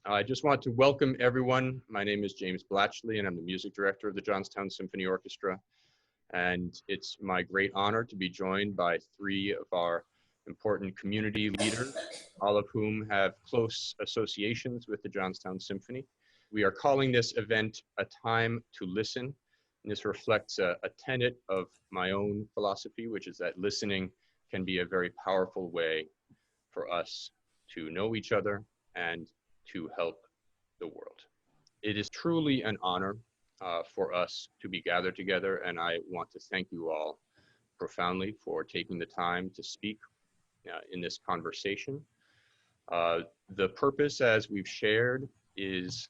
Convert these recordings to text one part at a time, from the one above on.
I just want to welcome everyone. My name is James Blachly, and I'm the music director of the Johnstown Symphony Orchestra. And it's my great honor to be joined by three of our important community leaders, all of whom have close associations with the Johnstown Symphony. We are calling this event A Time to Listen. And this reflects a tenet of my own philosophy, which is that listening can be a very powerful way for us to know each other and to help the world. It is truly an honor for us to be gathered together, and I want to thank you all profoundly for taking the time to speak in this conversation. The purpose, as we've shared, is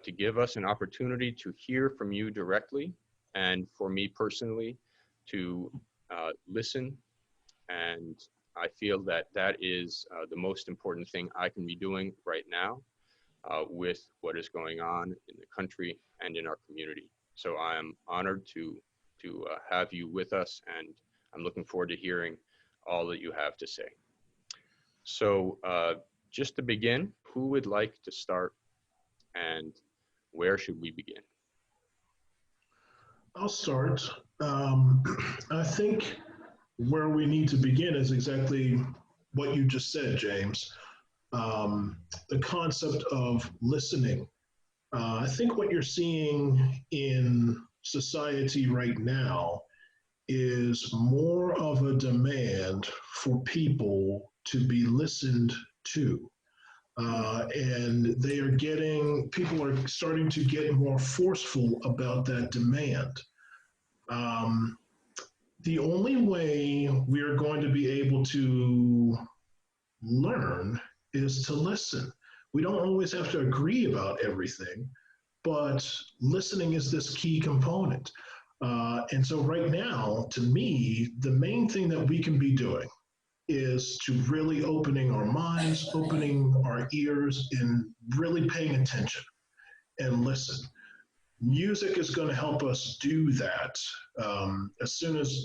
to give us an opportunity to hear from you directly, and for me personally to listen. And I feel that that is the most important thing I can be doing right now with what is going on in the country and in our community. So I am honored to have you with us, and I'm looking forward to hearing all that you have to say. So just to begin, who would like to start, and where should we begin? I'll start. I think where we need to begin is exactly what you just said, James. The concept of listening. I think what you're seeing in society right now is more of a demand for people to be listened to. And people are starting to get more forceful about that demand. The only way we are going to be able to learn is to listen. We don't always have to agree about everything, but listening is this key component. And so right now, to me, the main thing that we can be doing is to really opening our minds, opening our ears, and really paying attention and listen. Music is going to help us do that as soon as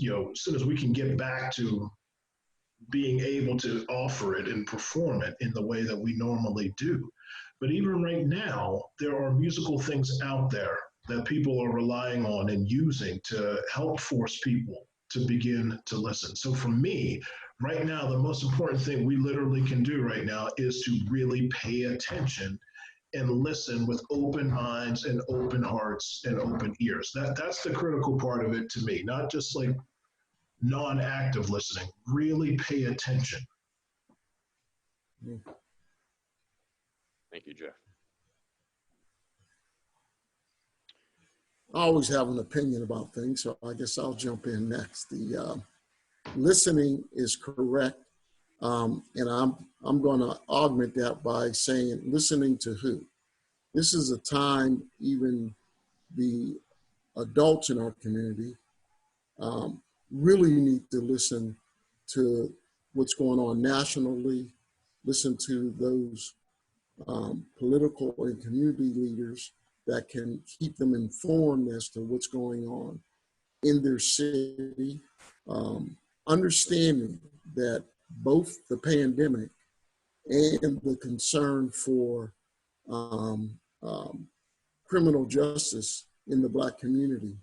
we can get back to being able to offer it and perform it in the way that we normally do. But even right now, there are musical things out there that people are relying on and using to help force people to begin to listen. So for me, right now, the most important thing we literally can do right now is to really pay attention and listen with open minds and open hearts and open ears. That's the critical part of it to me, not just like non-active listening. Really pay attention. Thank you, Jeff. I always have an opinion about things, so I guess I'll jump in next. The listening is correct, and I'm going to augment that by saying listening to who. This is a time even the adults in our community really need to listen to what's going on nationally, listen to those political and community leaders that can keep them informed as to what's going on in their city, understanding that both the pandemic and the concern for criminal justice in the Black community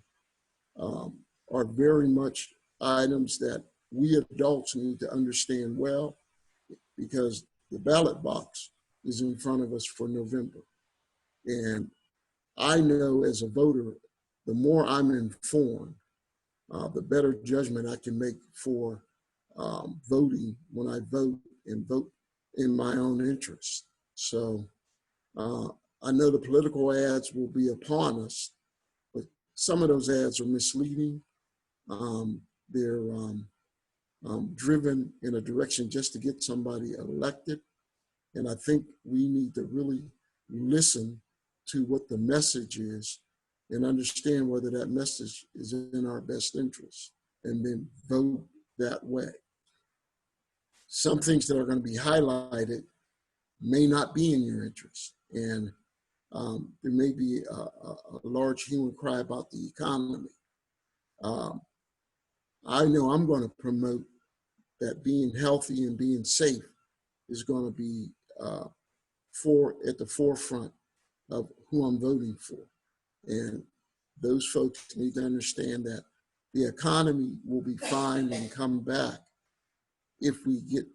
are very much items that we adults need to understand well, because the ballot box is in front of us for November. And I know as a voter, the more I'm informed, the better judgment I can make for voting when I vote, and vote in my own interest. So I know the political ads will be upon us, but some of those ads are misleading. They're driven in a direction just to get somebody elected. And I think we need to really listen to what the message is and understand whether that message is in our best interest, and then vote that way. Some things that are going to be highlighted may not be in your interest. And there may be a large hue and cry about the economy. I know I'm going to promote that being healthy and being safe is going to be at the forefront of who I'm voting for. And those folks need to understand that the economy will be fine and come back if we get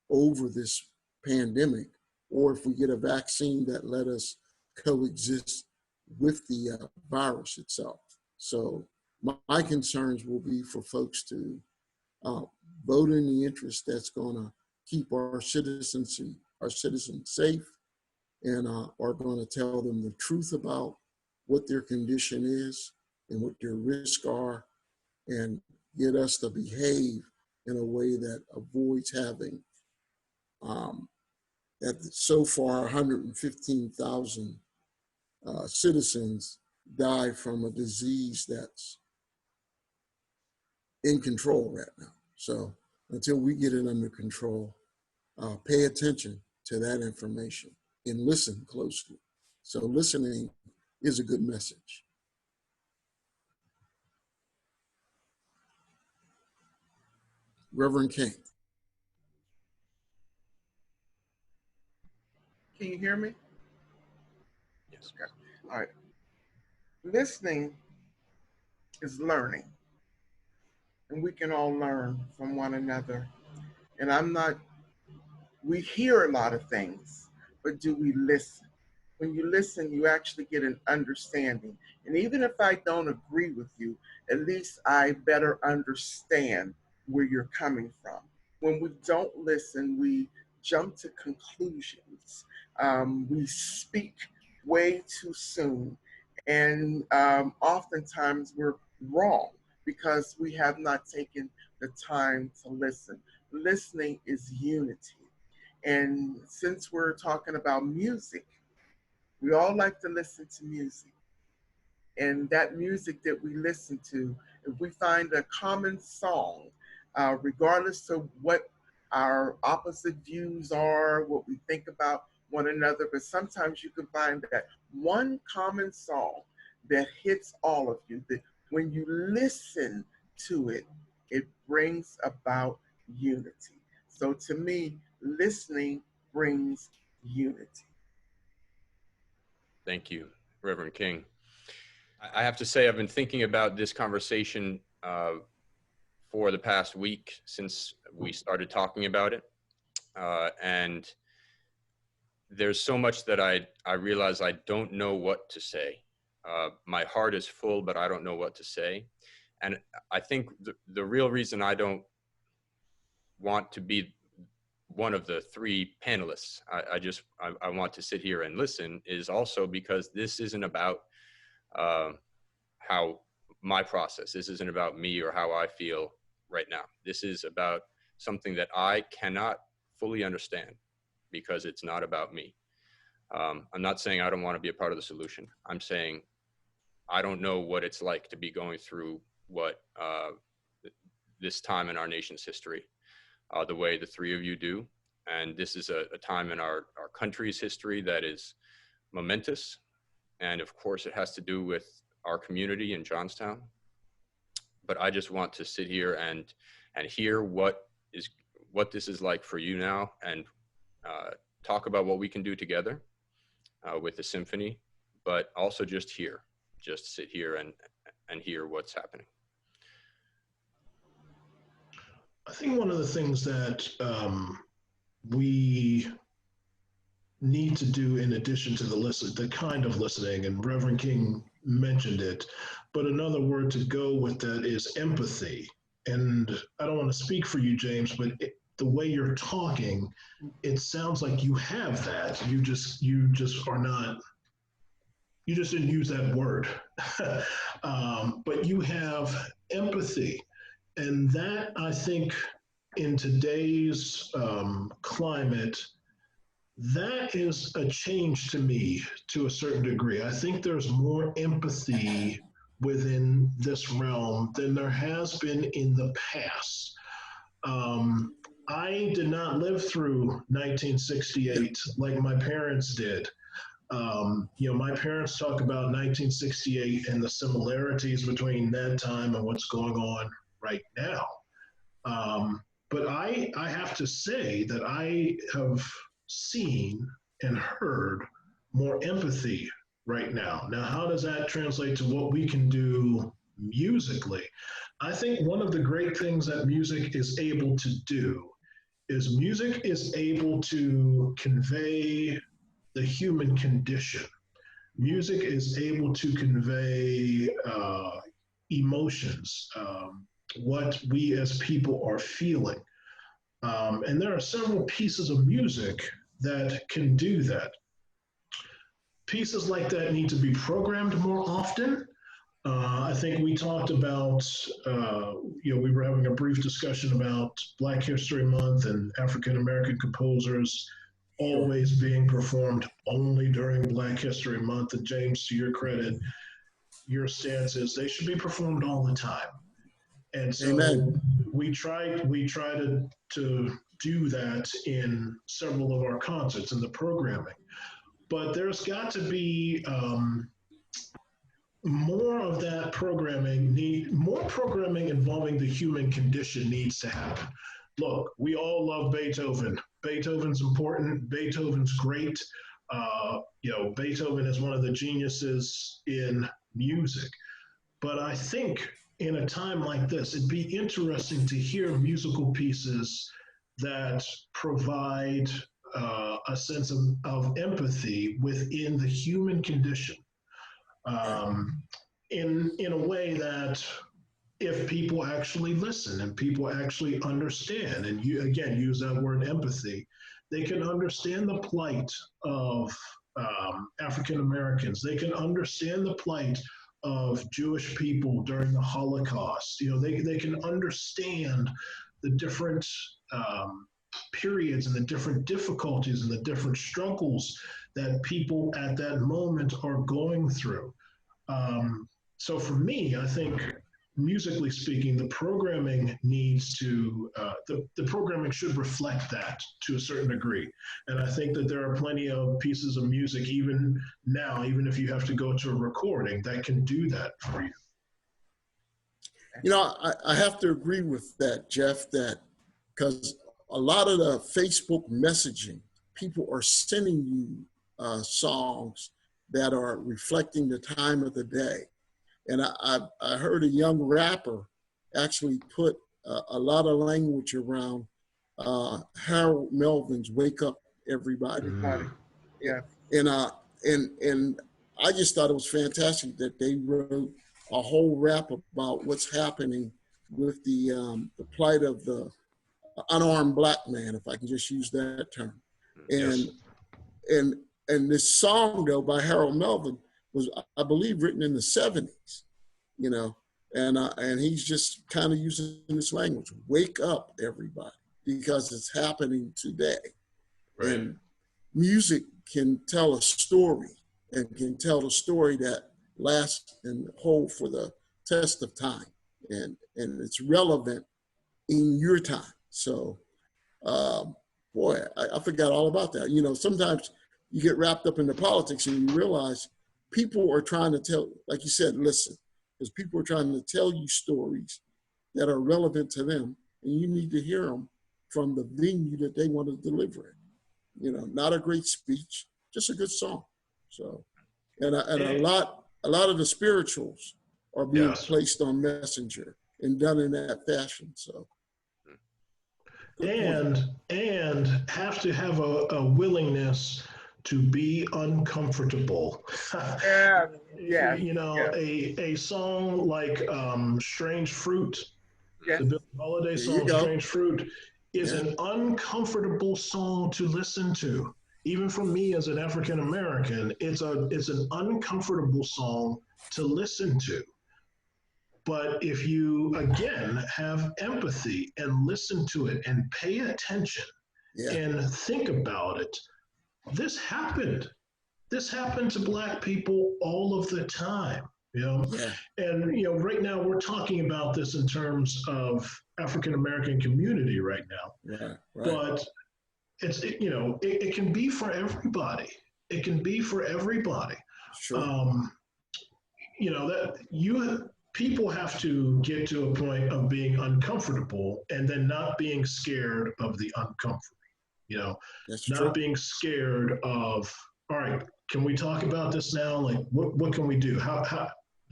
over this pandemic, or if we get a vaccine that let us coexist with the virus itself. So my concerns will be for folks to vote in the interest that's going to keep our citizens safe, and are going to tell them the truth about what their condition is and what their risks are, and get us to behave in a way that avoids having that so far 115,000 citizens die from a disease that's in control right now. So until we get it under control, pay attention to that information and listen closely. So listening is a good message. Reverend King. Can you hear me? Yes. Okay. All right. Listening is learning, and we can all learn from one another. And we hear a lot of things, but do we listen? When you listen, you actually get an understanding. And even if I don't agree with you, at least I better understand where you're coming from. When we don't listen, we jump to conclusions. We speak way too soon. And oftentimes we're wrong because we have not taken the time to listen. Listening is unity. And since we're talking about music, we all like to listen to music. And that music that we listen to, if we find a common song, regardless of what our opposite views are, what we think about one another, but sometimes you can find that one common song that hits all of you, that when you listen to it, it brings about unity. So to me, listening brings unity. Thank you, Reverend King. I have to say, I've been thinking about this conversation for the past week since we started talking about it. And there's so much that I realize I don't know what to say. My heart is full, but I don't know what to say. And I think the real reason I don't want to be one of the three panelists, I want to sit here and listen, is also because this isn't about how my process, this isn't about me or how I feel right now. This is about something that I cannot fully understand because it's not about me. I'm not saying I don't want to be a part of the solution. I'm saying I don't know what it's like to be going through what this time in our nation's history, the way the three of you do. And this is a time in our country's history that is momentous. And of course, it has to do with our community in Johnstown. But I just want to sit here and hear what this is like for you now, and talk about what we can do together with the symphony, but also just sit here and hear what's happening. I think one of the things that we need to do, in addition to the kind of listening, and Reverend King mentioned it, but another word to go with that is empathy. And I don't want to speak for you, James, but the way you're talking, it sounds like you have that. You just are not. You just didn't use that word, but you have empathy, and that, I think, in today's climate, that is a change to me to a certain degree. I think there's more empathy within this realm than there has been in the past. I did not live through 1968 like my parents did. My parents talk about 1968 and the similarities between that time and what's going on right now. But I have to say that I have seen and heard, more empathy right now. Now, how does that translate to what we can do musically? I think one of the great things that music is able to do is music is able to convey the human condition. Music is able to convey emotions, what we as people are feeling. And there are several pieces of music that can do that. Pieces like that need to be programmed more often. I think we talked about, we were having a brief discussion about Black History Month and African American composers always being performed only during Black History Month. And James, to your credit, your stance is they should be performed all the time. And so Amen. we try to do that in several of our concerts and the programming. But there's got to be more of that programming. More programming involving the human condition needs to happen. Look, we all love Beethoven. Beethoven's important. Beethoven's great. Beethoven is one of the geniuses in music. But I think in a time like this, it'd be interesting to hear musical pieces that provide a sense of empathy within the human condition, in a way that if people actually listen and people actually understand, and you again use that word empathy, they can understand the plight of African Americans. They can understand the plight of Jewish people during the Holocaust. They can understand the different periods and the different difficulties and the different struggles that people at that moment are going through. So for me, I think musically speaking, the programming needs to, the programming should reflect that to a certain degree. And I think that there are plenty of pieces of music, even now, even if you have to go to a recording, that can do that for you. I have to agree with that, Jeff, that because a lot of the Facebook messaging, people are sending you songs that are reflecting the time of the day. And I heard a young rapper actually put a lot of language around Harold Melvin's "Wake Up, Everybody." Yeah. And I just thought it was fantastic that they wrote a whole rap about what's happening with the plight of the unarmed Black man, if I can just use that term. And Yes. and this song though by Harold Melvin was, I believe, written in the 70s, and he's just kind of using this language, wake up everybody, because it's happening today. Right. And music can tell a story and can tell a story that lasts and hold for the test of time. And it's relevant in your time. So, boy, I forgot all about that. Sometimes you get wrapped up in the politics and you realize people are trying to tell, like you said, listen, because people are trying to tell you stories that are relevant to them, and you need to hear them from the venue that they want to deliver it. Not a great speech, just a good song. So, and a lot of the spirituals are being placed on Messenger and done in that fashion. So, and have to have a willingness to be uncomfortable. A song like Strange Fruit, the Billie Holiday song Strange Fruit, is an uncomfortable song to listen to. Even for me as an African American, it's an uncomfortable song to listen to. But if you, again, have empathy and listen to it and pay attention and think about it, this happened. This happened to Black people all of the time, And, right now we're talking about this in terms of African American community right now. Right. But it can be for everybody. It can be for everybody. Sure. People have to get to a point of being uncomfortable and then not being scared of the uncomfortable. You know, That's not true. being scared of, all right, can we talk about this now? Like, what can we do?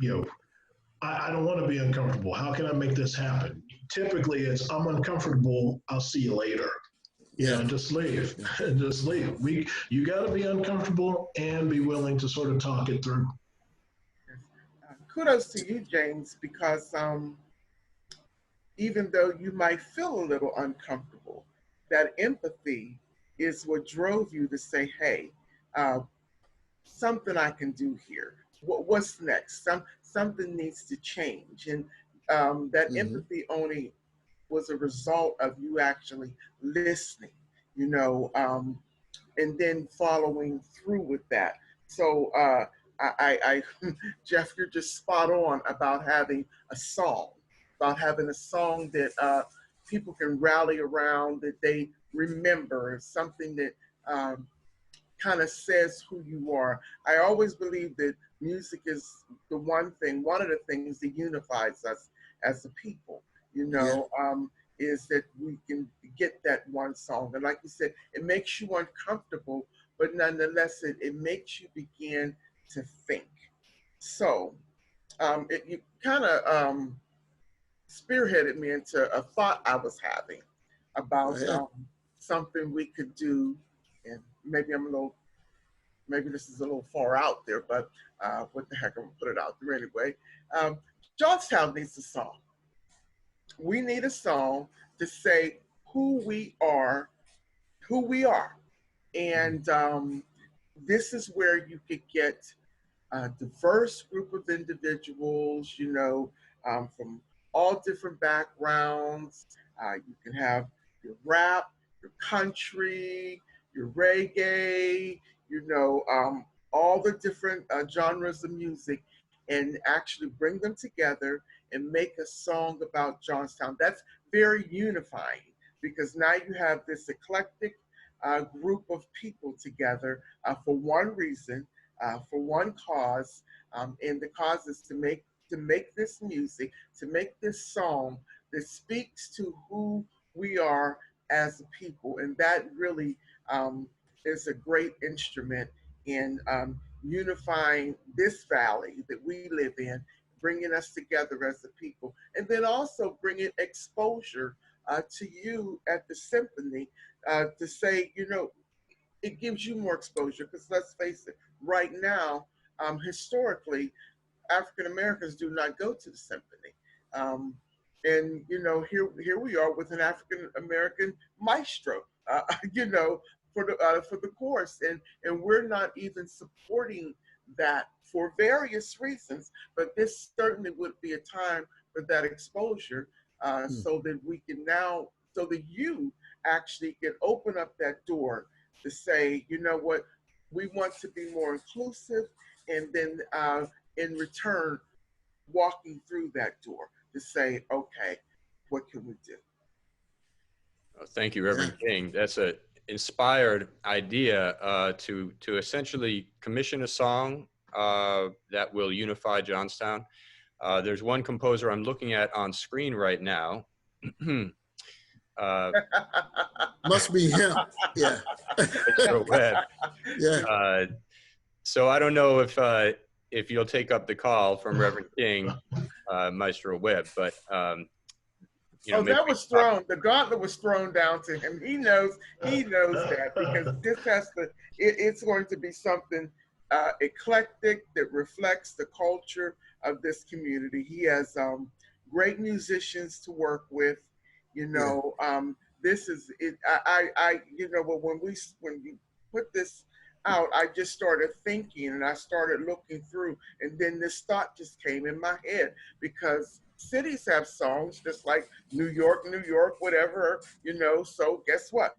You know, I don't want to be uncomfortable. How can I make this happen? Typically, it's I'm uncomfortable. I'll see you later. You know, just leave. Yeah. Just leave. You got to be uncomfortable and be willing to sort of talk it through. Kudos to you, James, because even though you might feel a little uncomfortable, that empathy is what drove you to say, hey, uh, something I can do here. What's next? Something needs to change. And that Mm-hmm. empathy only was a result of you actually listening, you know, and then following through with that. So Jeff, you're just spot on about having a song, that people can rally around, that they remember, something that kind of says who you are. I always believe that music is one of the things that unifies us as a people, you know, is that we can get that one song. And like you said, it makes you uncomfortable, but nonetheless, it makes you begin to think. So you kind of spearheaded me into a thought I was having about something we could do. And maybe this is a little far out there, but what the heck, I'm gonna put it out there anyway. Um, Johnstown needs a song. We need a song to say who we are. And this is where you could get a diverse group of individuals, you know, from all different backgrounds. You can have your rap, your country, your reggae, you know, all the different genres of music, and actually bring them together and make a song about Johnstown. That's very unifying because now you have this eclectic group of people together for one reason, for one cause, and the cause is to make this music, to make this song that speaks to who we are as a people, and that really is a great instrument in unifying this valley that we live in, bringing us together as a people, and then also bringing exposure to you at the symphony to say, you know, it gives you more exposure because let's face it, right now, historically, African Americans do not go to the symphony. And you know, here we are with an African American maestro, you know, for the course, and we're not even supporting that for various reasons. But this certainly would be a time for that exposure, so that we can now, so that you actually can open up that door to say, you know what, we want to be more inclusive, and then in return, walking through that door to say, okay, what can we do? Thank you, Reverend King. That's an inspired idea to essentially commission a song that will unify Johnstown. There's one composer I'm looking at on screen right now. Must be him. Yeah. Webb. Yeah. So I don't know if you'll take up the call from Reverend King, Maestro Webb, but you know, that was thrown. The gauntlet was thrown down to him. He knows that because this has to. It's going to be something eclectic that reflects the culture of this community. He has great musicians to work with. You know, this is it. I you know, but when you put this out, I just started thinking and I started looking through, and then this thought just came in my head because cities have songs just like New York, whatever, you know. So guess what?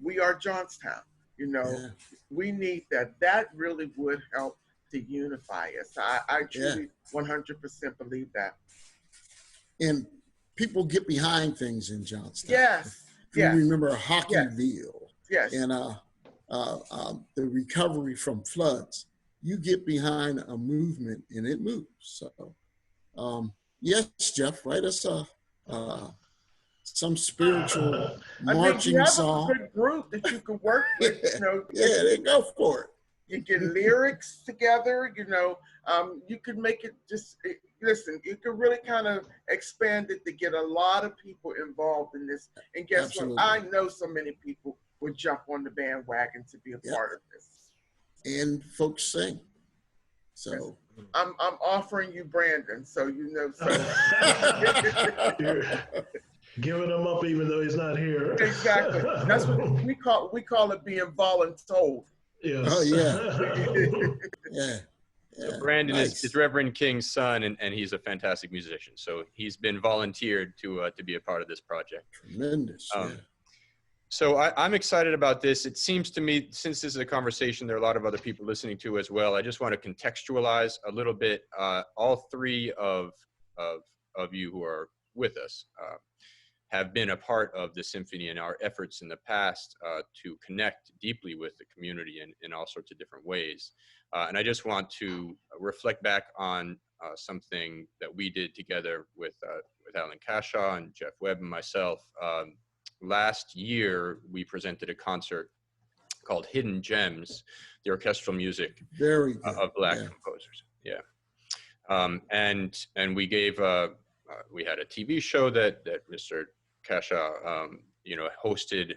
We are Johnstown, you know. We need that. That really would help to unify us. I truly 100% believe that. And people get behind things in Johnstown. Yes. If you remember Hockeyville. Yes. And the recovery from floods, you get behind a movement and it moves. So, yes, Jeff, write us some spiritual I think marching you have song. a good group that you can work with. You know, Yeah, they go for it. you get lyrics together. You could make it just listen. You could really kind of expand it to get a lot of people involved in this. And guess Absolutely. what? I know so many people would jump on the bandwagon to be a part of this. And folks sing. So I'm offering you Brandon, so you know. So. You're giving him up even though he's not here. Exactly. That's what we call it being voluntold. Yes. Oh yeah. Yeah. So Brandon Nice. is Reverend King's son, and he's a fantastic musician. So he's been volunteered to be a part of this project. Tremendous. Yeah. So I'm excited about this. It seems to me, since this is a conversation, there are a lot of other people listening to as well. I just want to contextualize a little bit. All three of you who are with us have been a part of the symphony and our efforts in the past to connect deeply with the community in all sorts of different ways. And I just want to reflect back on something that we did together with Alan Cashaw and Jeff Webb and myself. Last year, we presented a concert called Hidden Gems, the orchestral music Very good. of Black composers. Yeah. And we gave, we had a TV show that Mr. Cashaw, hosted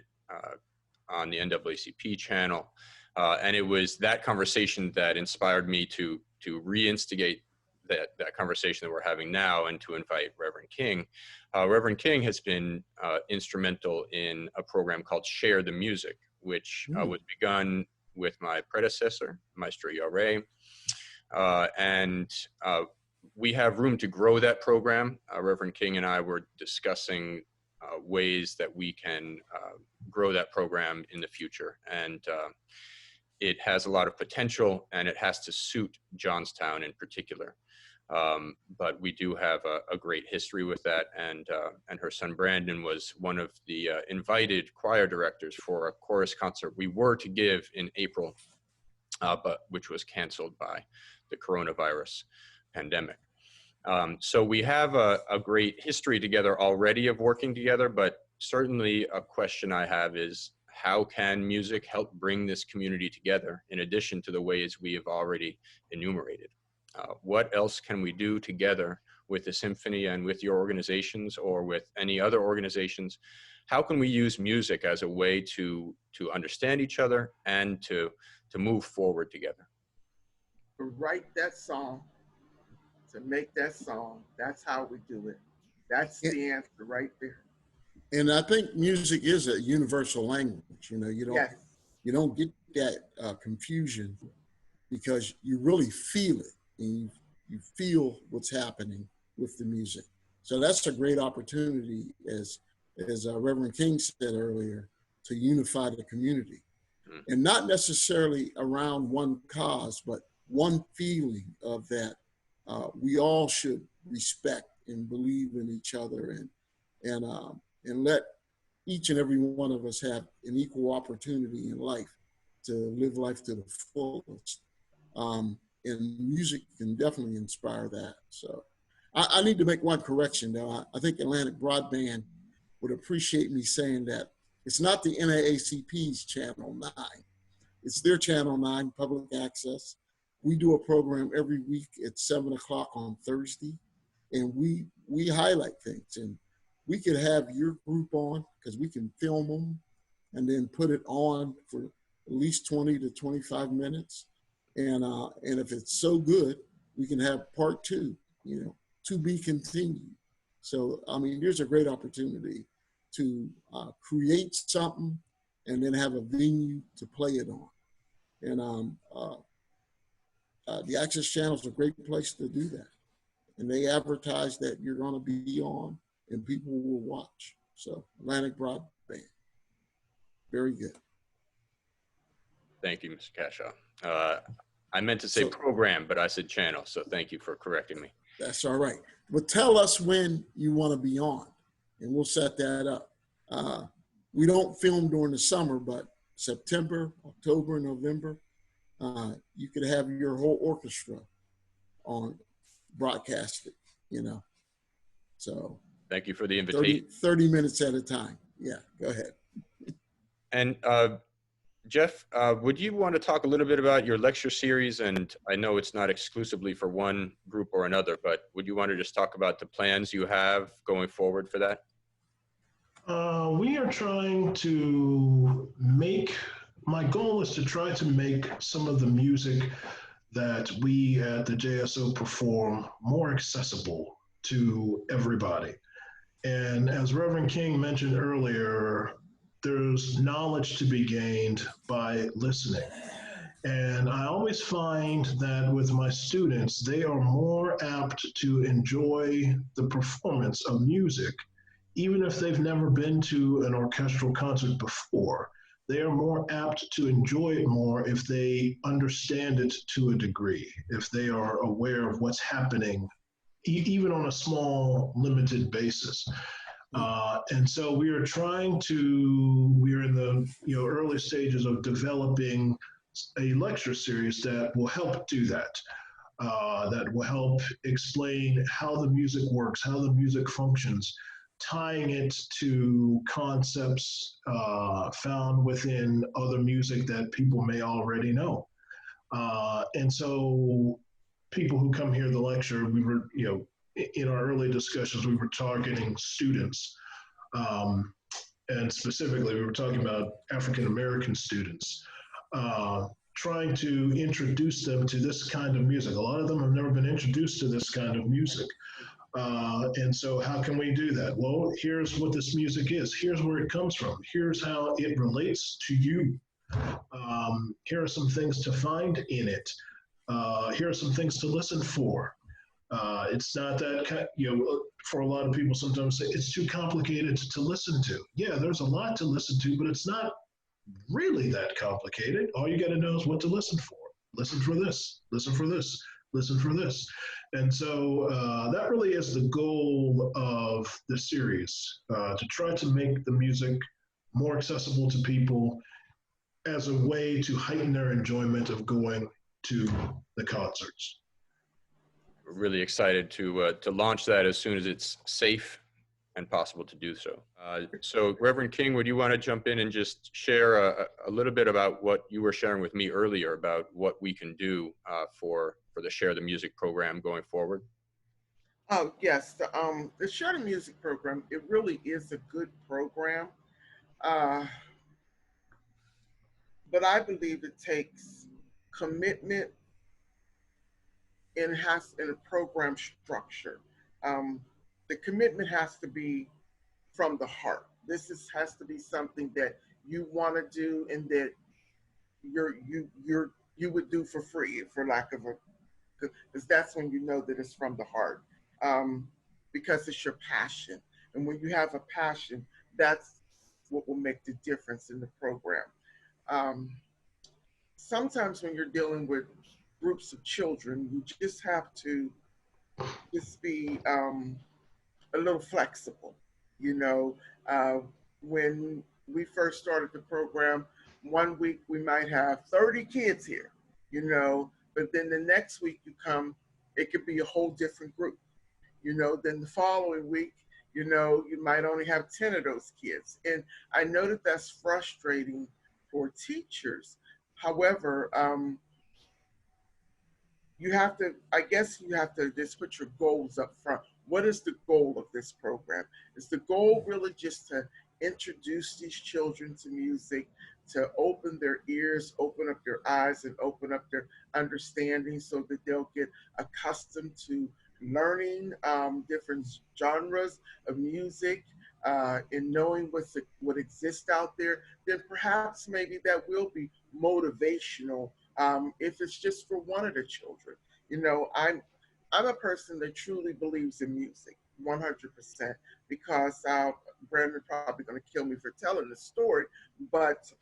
on the NAACP channel. And it was that conversation that inspired me to reinstigate that conversation that we're having now and to invite Reverend King. Reverend King has been instrumental in a program called Share the Music, which was begun with my predecessor, Maestro Yare. And we have room to grow that program. Reverend King and I were discussing ways that we can grow that program in the future. And it has a lot of potential, and it has to suit Johnstown in particular. But we do have a great history with that, and her son Brandon was one of the invited choir directors for a chorus concert we were to give in April, but which was canceled by the coronavirus pandemic. So we have a great history together already of working together, but certainly a question I have is, how can music help bring this community together in addition to the ways we have already enumerated? What else can we do together with the symphony and with your organizations or with any other organizations? How can we use music as a way to understand each other and to move forward together? To write that song, to make that song, that's how we do it. That's the answer right there. And I think music is a universal language. You don't get that confusion because you really feel it, and you feel what's happening with the music. So that's a great opportunity, as Reverend King said earlier, to unify the community, and not necessarily around one cause, but one feeling of that we all should respect and believe in each other, and let each and every one of us have an equal opportunity in life to live life to the fullest. And music can definitely inspire that. So I need to make one correction though. I think Atlantic Broadband would appreciate me saying that it's not the NAACP's Channel 9. It's their Channel 9 public access. We do a program every week at 7 o'clock on Thursday, and we highlight things. And we could have your group on because we can film them and then put it on for at least 20 to 25 minutes. And if it's so good, we can have part 2, to be continued. So, I mean, there's a great opportunity to create something and then have a venue to play it on. And the Access Channel is a great place to do that. And they advertise that you're going to be on and people will watch. So Atlantic Broadband, very good. Thank you, Mr. Cashaw. I meant to say program, but I said channel. So thank you for correcting me. That's all right. But tell us when you want to be on and we'll set that up. We don't film during the summer, but September, October, November, you could have your whole orchestra on broadcasted, So Thank you for the invitation. 30 minutes at a time. Yeah, go ahead. And Jeff, would you want to talk a little bit about your lecture series? And I know it's not exclusively for one group or another, but would you want to just talk about the plans you have going forward for that? We are trying to my goal is to try to make some of the music that we at the JSO perform more accessible to everybody. And as Reverend King mentioned earlier, there's knowledge to be gained by listening. And I always find that with my students, they are more apt to enjoy the performance of music, even if they've never been to an orchestral concert before. They are more apt to enjoy it more if they understand it to a degree, if they are aware of what's happening, even on a small, limited basis. And so we are in the early stages of developing a lecture series that will help do that. That will help explain how the music works, how the music functions, tying it to concepts found within other music that people may already know. And so people who come here to lecture, we were, in our early discussions, we were targeting students. And specifically, we were talking about African-American students, trying to introduce them to this kind of music. A lot of them have never been introduced to this kind of music. And so how can we do that? Well, here's what this music is. Here's where it comes from. Here's how it relates to you. Here are some things to find in it. Here are some things to listen for. It's not that, for a lot of people sometimes say it's too complicated to listen to. Yeah, there's a lot to listen to, but it's not really that complicated. All you got to know is what to listen for. Listen for this, listen for this, listen for this. And so that really is the goal of the series, to try to make the music more accessible to people as a way to heighten their enjoyment of going to the concerts. We're really excited to launch that as soon as it's safe and possible to do so. So Reverend King, would you want to jump in and just share a little bit about what you were sharing with me earlier about what we can do for the Share the Music program going forward? Oh, yes. The Share the Music program, it really is a good program. But I believe it takes commitment and has in a program structure. The commitment has to be from the heart. Has to be something that you want to do and that you would do for free, for lack of because that's when you know that it's from the heart, because it's your passion. And when you have a passion, that's what will make the difference in the program. Sometimes when you're dealing with groups of children, you just have to just be a little flexible. When we first started the program, one week we might have 30 kids here, but then the next week you come, it could be a whole different group. Then the following week, you might only have 10 of those kids. And I know that that's frustrating for teachers. However, you have to just put your goals up front. What is the goal of this program? Is the goal really just to introduce these children to music, to open their ears, open up their eyes, and open up their understanding so that they'll get accustomed to learning different genres of music, and knowing what exists out there? Then perhaps maybe that will be motivational, if it's just for one of the children. I'm a person that truly believes in music 100%, because Brandon probably going to kill me for telling the story, but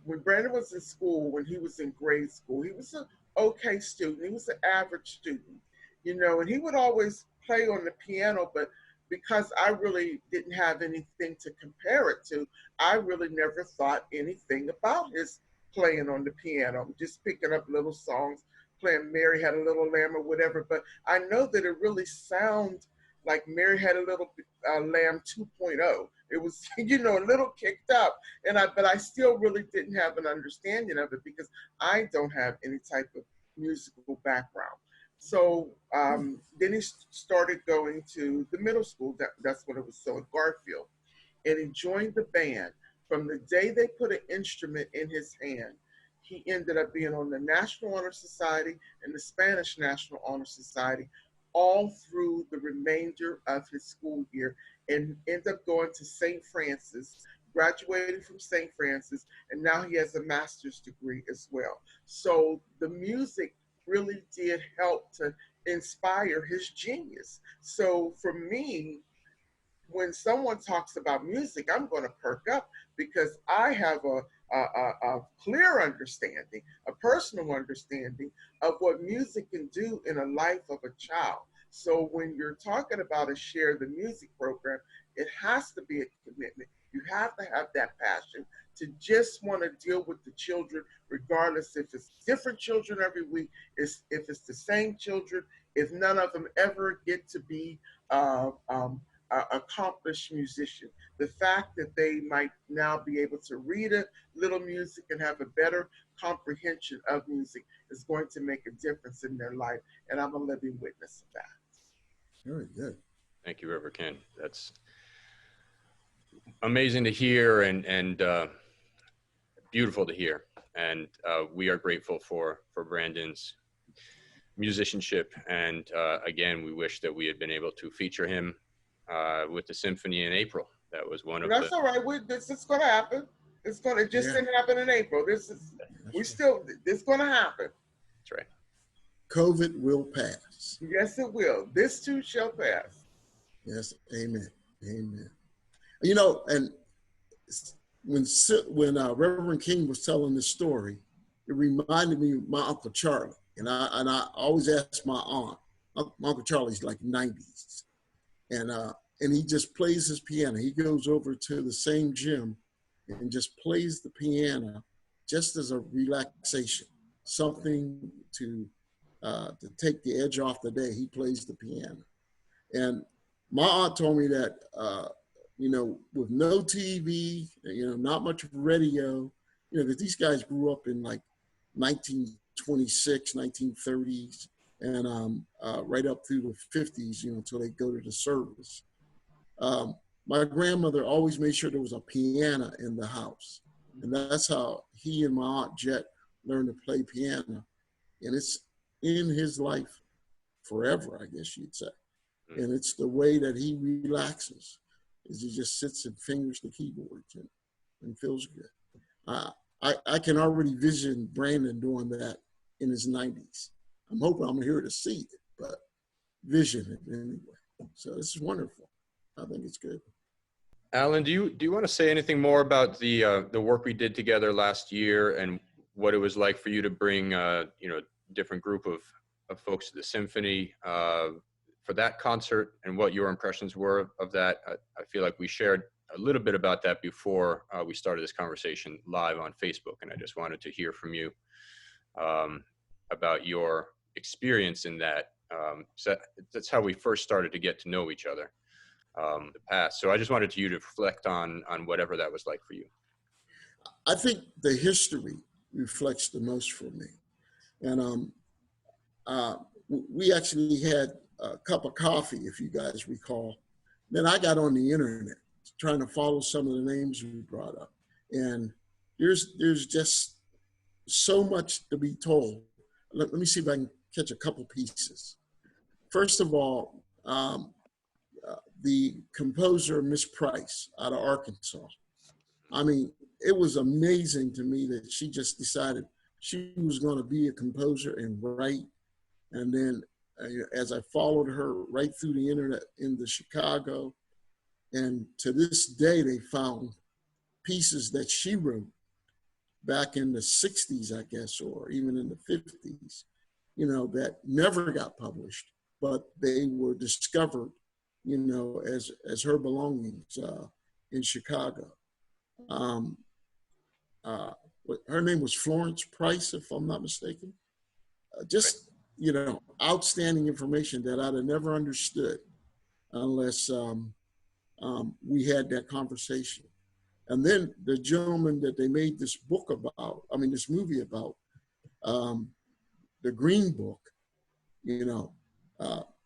when Brandon was in school, when he was in grade school, he was an okay student. He was an average student, and he would always play on the piano, but because I really didn't have anything to compare it to, I really never thought anything about his playing on the piano, just picking up little songs, playing Mary Had a Little Lamb or whatever. But I know that it really sounds like Mary Had a Little Lamb 2.0. It was, you know, a little kicked up, but I still really didn't have an understanding of it because I don't have any type of musical background. So then he started going to the middle school. That's what it was, so in Garfield. And he joined the band. From the day they put an instrument in his hand, he ended up being on the National Honor Society and the Spanish National Honor Society all through the remainder of his school year, and ended up going to St. Francis, graduating from St. Francis, and now he has a master's degree as well. So the music really did help to inspire his genius. So for me, when someone talks about music, I'm going to perk up because I have a clear understanding, a personal understanding of what music can do in a life of a child. So when you're talking about a Share the Music program, it has to be a commitment. You have to have that passion to just want to deal with the children, regardless if it's different children every week, if it's the same children, if none of them ever get to be accomplished musician. The fact that they might now be able to read a little music and have a better comprehension of music is going to make a difference in their life. And I'm a living witness of that. Very good. Thank you, Reverend Ken. That's amazing to hear and beautiful to hear. And we are grateful for Brandon's musicianship. And again, we wish that we had been able to feature him with the Symphony in April. That was one of That's all right. This is going to happen. It just didn't happen in April. This is going to happen. That's right. COVID will pass. Yes, it will. This too shall pass. Yes, amen, amen. You know, and when Reverend King was telling this story, it reminded me of my Uncle Charlie. And I always ask my aunt, my Uncle Charlie's like 90s. And he just plays his piano. He goes over to the same gym and just plays the piano just as a relaxation, something to take the edge off the day. He plays the piano. And my aunt told me that, you know, with no TV, you know, not much radio, you know, that these guys grew up in like 1926, 1930s, and right up through the 50s, you know, until they go to the service. My grandmother always made sure there was a piano in the house. And that's how he and my Aunt Jet learned to play piano. And it's in his life forever, I guess you'd say. And it's the way that he relaxes, is he just sits and fingers the keyboards and feels good. I can already vision Brandon doing that in his 90s. I'm hoping I'm here to see it, but vision it anyway. So this is wonderful. I think it's good. Alan, do you want to say anything more about the work we did together last year and what it was like for you to bring you know, different group of folks to the Symphony for that concert, and what your impressions were of that? I feel like we shared a little bit about that before we started this conversation live on Facebook, and I just wanted to hear from you about your experience in that. So that's how we first started to get to know each other. The past. So I just wanted you to reflect on whatever that was like for you. I think the history reflects the most for me. And we actually had a cup of coffee, if you guys recall. Then I got on the internet trying to follow some of the names we brought up. And there's just so much to be told. Let me see if I can catch a couple pieces. First of all, the composer, Miss Price, out of Arkansas. I mean, it was amazing to me that she just decided she was going to be a composer and write. And then as I followed her right through the internet into Chicago, and to this day, they found pieces that she wrote back in the 60s, I guess, or even in the 50s, you know, that never got published, but they were discovered, you know, as her belongings in Chicago. Her name was Florence Price, if I'm not mistaken. Just, you know, outstanding information that I'd have never understood. unless we had that conversation. And then the gentleman that they made this book about, this movie about, the Green Book,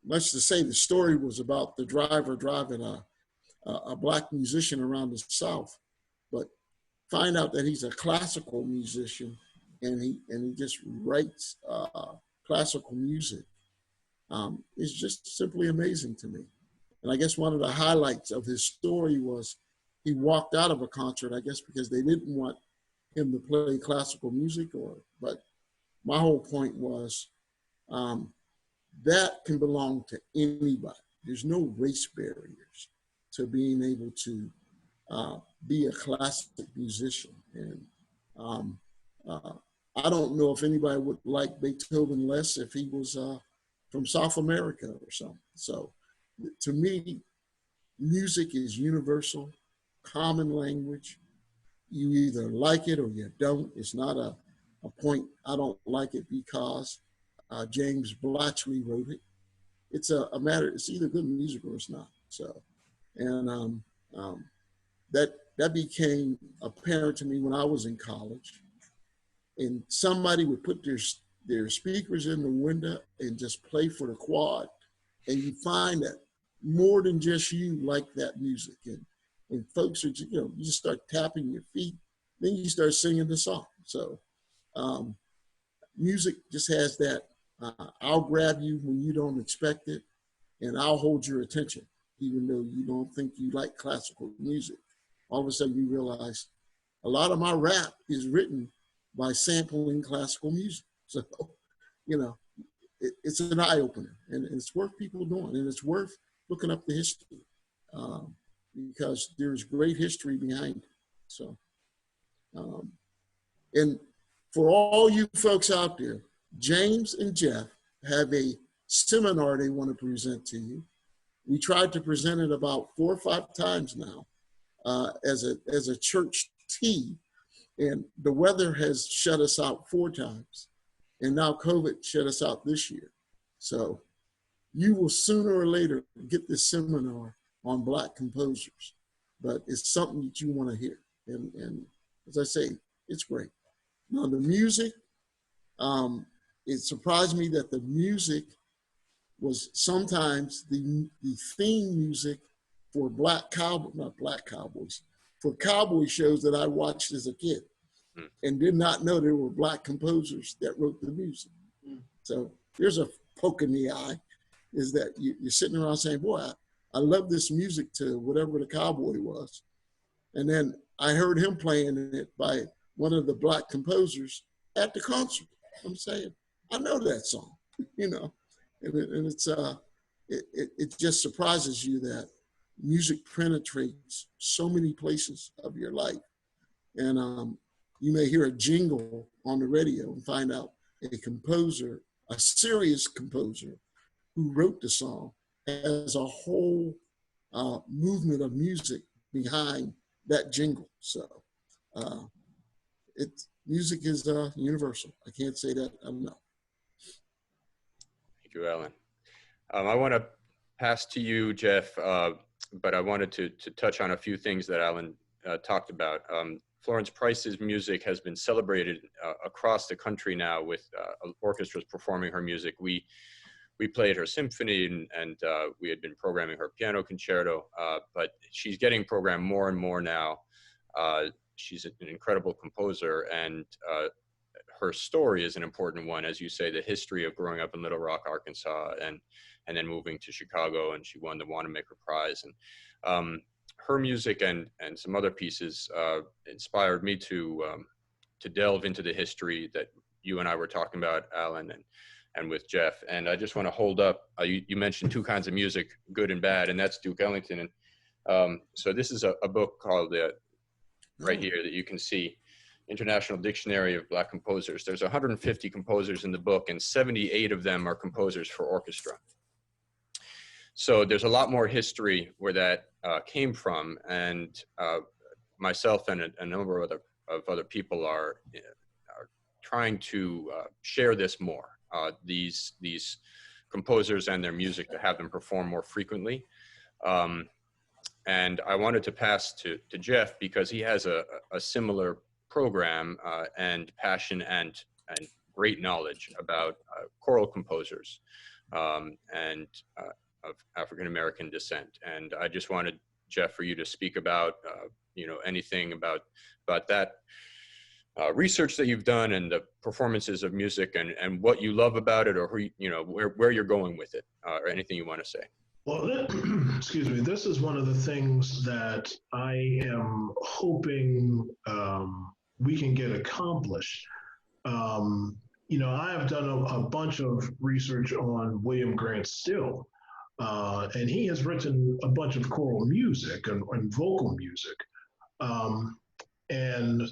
much to say the story was about the driver driving a black musician around the South, but find out that he's a classical musician and he just writes classical music. It's just simply amazing to me. And I guess one of the highlights of his story was he walked out of a concert, I guess because they didn't want him to play classical music, but my whole point was that can belong to anybody. There's no race barriers to being able to be a classic musician. And I don't know if anybody would like Beethoven less if he was from South America or something. So to me, music is universal, common language. You either like it or you don't. It's not a point, I don't like it because James Blachly wrote it. It's a matter, it's either good music or it's not. So, and that became apparent to me when I was in college. And somebody would put their speakers in the window and just play for the quad. And you find that more than just you like that music. And folks are, you just start tapping your feet, then you start singing the song. So music just has that, I'll grab you when you don't expect it, and I'll hold your attention, even though you don't think you like classical music. All of a sudden you realize a lot of my rap is written by sampling classical music. So, it's an eye opener, and it's worth people doing, and it's worth looking up the history because there's great history behind it. So, and for all you folks out there, James and Jeff have a seminar they want to present to you. We tried to present it about 4 or 5 times now as a church tea, and the weather has shut us out 4 times, and now COVID shut us out this year. So you will sooner or later get this seminar on Black composers, but it's something that you want to hear. And as I say, it's great. Now the music, it surprised me that the music was sometimes the theme music for for cowboy shows that I watched as a kid and did not know there were Black composers that wrote the music. So here's a poke in the eye, is that you're sitting around saying, boy, I love this music to whatever the cowboy was. And then I heard him playing it by one of the Black composers at the concert. I'm saying, I know that song, and it's it just surprises you that music penetrates so many places of your life. And you may hear a jingle on the radio and find out a composer, a serious composer who wrote the song, has a whole movement of music behind that jingle. So music is universal. I can't say that enough. Thank you, Alan. I want to pass to you, Jeff, but I wanted to touch on a few things that Alan talked about. Florence Price's music has been celebrated across the country now with orchestras performing her music. We played her symphony and we had been programming her piano concerto, but she's getting programmed more and more now. She's an incredible composer, and her story is an important one. As you say, the history of growing up in Little Rock, Arkansas, and then moving to Chicago, and she won the Wanamaker Prize. And her music and some other pieces inspired me to delve into the history that you and I were talking about, Alan, and with Jeff. And I just want to hold up, you mentioned 2 kinds of music, good and bad, and that's Duke Ellington. And so this is a book called, right here, that you can see, International Dictionary of Black Composers. There's 150 composers in the book, and 78 of them are composers for orchestra. So there's a lot more history where that came from, and myself and a number of other people are trying to share this more. These composers and their music, to have them perform more frequently. And I wanted to pass to Jeff because he has a similar program and passion and great knowledge about choral composers and of African American descent. And I just wanted, Jeff, for you to speak about anything about that research that you've done and the performances of music and what you love about it, or where you're going with it, or anything you want to say. Well, excuse me, this is one of the things that I am hoping we can get accomplished. I have done a bunch of research on William Grant Still, and he has written a bunch of choral music and vocal music. And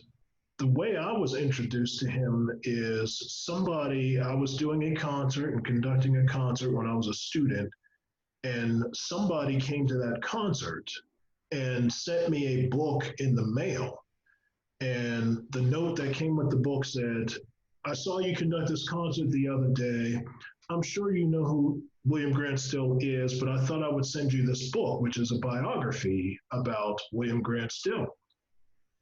the way I was introduced to him is I was doing a concert and conducting a concert when I was a student, and somebody came to that concert and sent me a book in the mail. And the note that came with the book said, "I saw you conduct this concert the other day. I'm sure you know who William Grant Still is, but I thought I would send you this book, which is a biography about William Grant Still."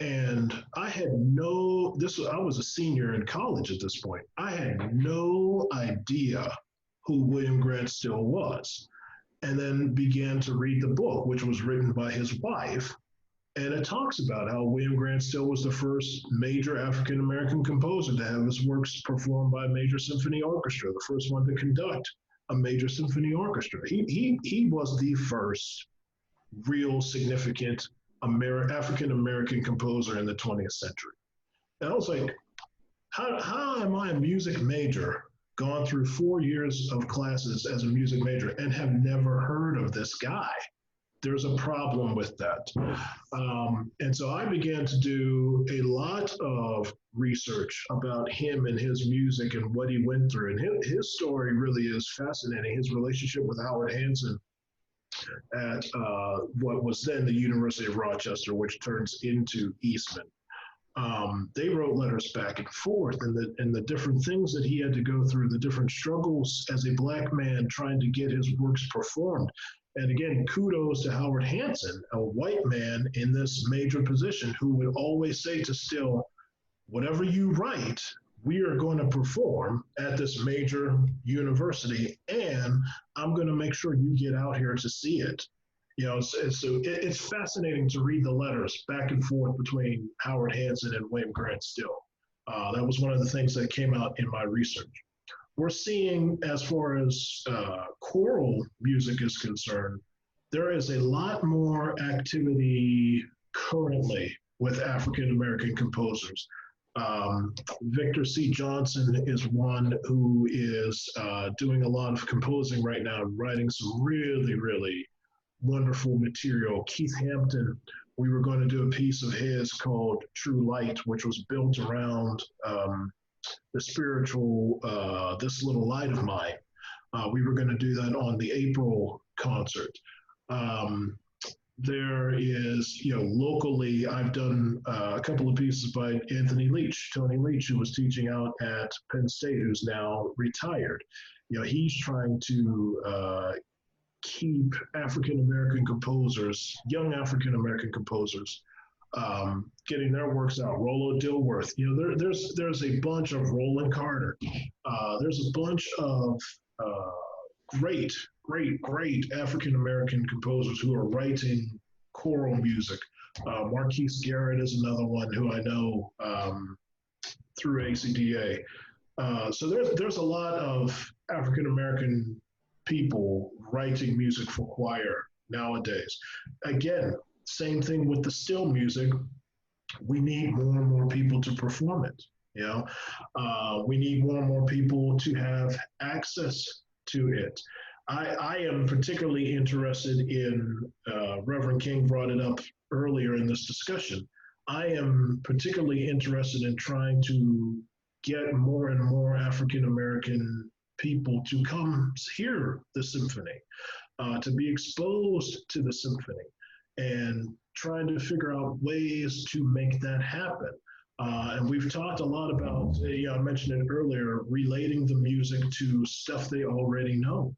And I was a senior in college at this point. I had no idea who William Grant Still was. And then began to read the book, which was written by his wife. And it talks about how William Grant Still was the first major African-American composer to have his works performed by a major symphony orchestra, the first one to conduct a major symphony orchestra. He was the first real significant African-American composer in the 20th century. And I was like, how am I a music major, gone through 4 years of classes as a music major, and have never heard of this guy? There's a problem with that. And so I began to do a lot of research about him and his music and what he went through. And his story really is fascinating. His relationship with Howard Hanson at what was then the University of Rochester, which turns into Eastman. They wrote letters back and forth, and the different things that he had to go through, the different struggles as a Black man trying to get his works performed. And again, kudos to Howard Hanson, a white man in this major position, who would always say to Still, "Whatever you write, we are going to perform at this major university, and I'm going to make sure you get out here to see it." So it's fascinating to read the letters back and forth between Howard Hanson and William Grant Still. That was one of the things that came out in my research. We're seeing, as far as choral music is concerned, there is a lot more activity currently with African American composers. Victor C. Johnson is one who is doing a lot of composing right now, writing some really, really wonderful material. Keith Hampton, we were going to do a piece of his called True Light, which was built around the spiritual, This Little Light of Mine. We were going to do that on the April concert. There is, locally, I've done a couple of pieces by Tony Leach, who was teaching out at Penn State, who's now retired. He's trying to keep African-American composers, young African-American composers, getting their works out. Rollo Dilworth, there's a bunch of Roland Carter. There's a bunch of great African-American composers who are writing choral music. Marquise Garrett is another one who I know through ACDA. So there's a lot of African-American people writing music for choir nowadays. Again, same thing with the still music. We need more and more people to perform it. We need more and more people to have access to it. I am particularly interested in, Reverend King brought it up earlier in this discussion. I am particularly interested in trying to get more and more African-American people to come hear the symphony, to be exposed to the symphony, and trying to figure out ways to make that happen. And we've talked a lot about, I mentioned it earlier, relating the music to stuff they already know.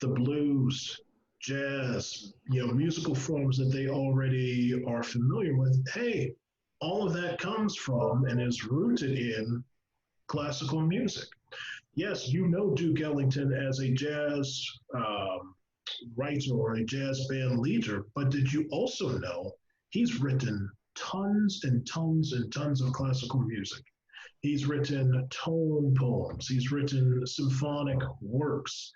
The blues, jazz, musical forms that they already are familiar with. Hey, all of that comes from and is rooted in classical music. Yes, Duke Ellington as a jazz writer or a jazz band leader, but did you also know he's written tons and tons and tons of classical music? He's written tone poems. He's written symphonic works.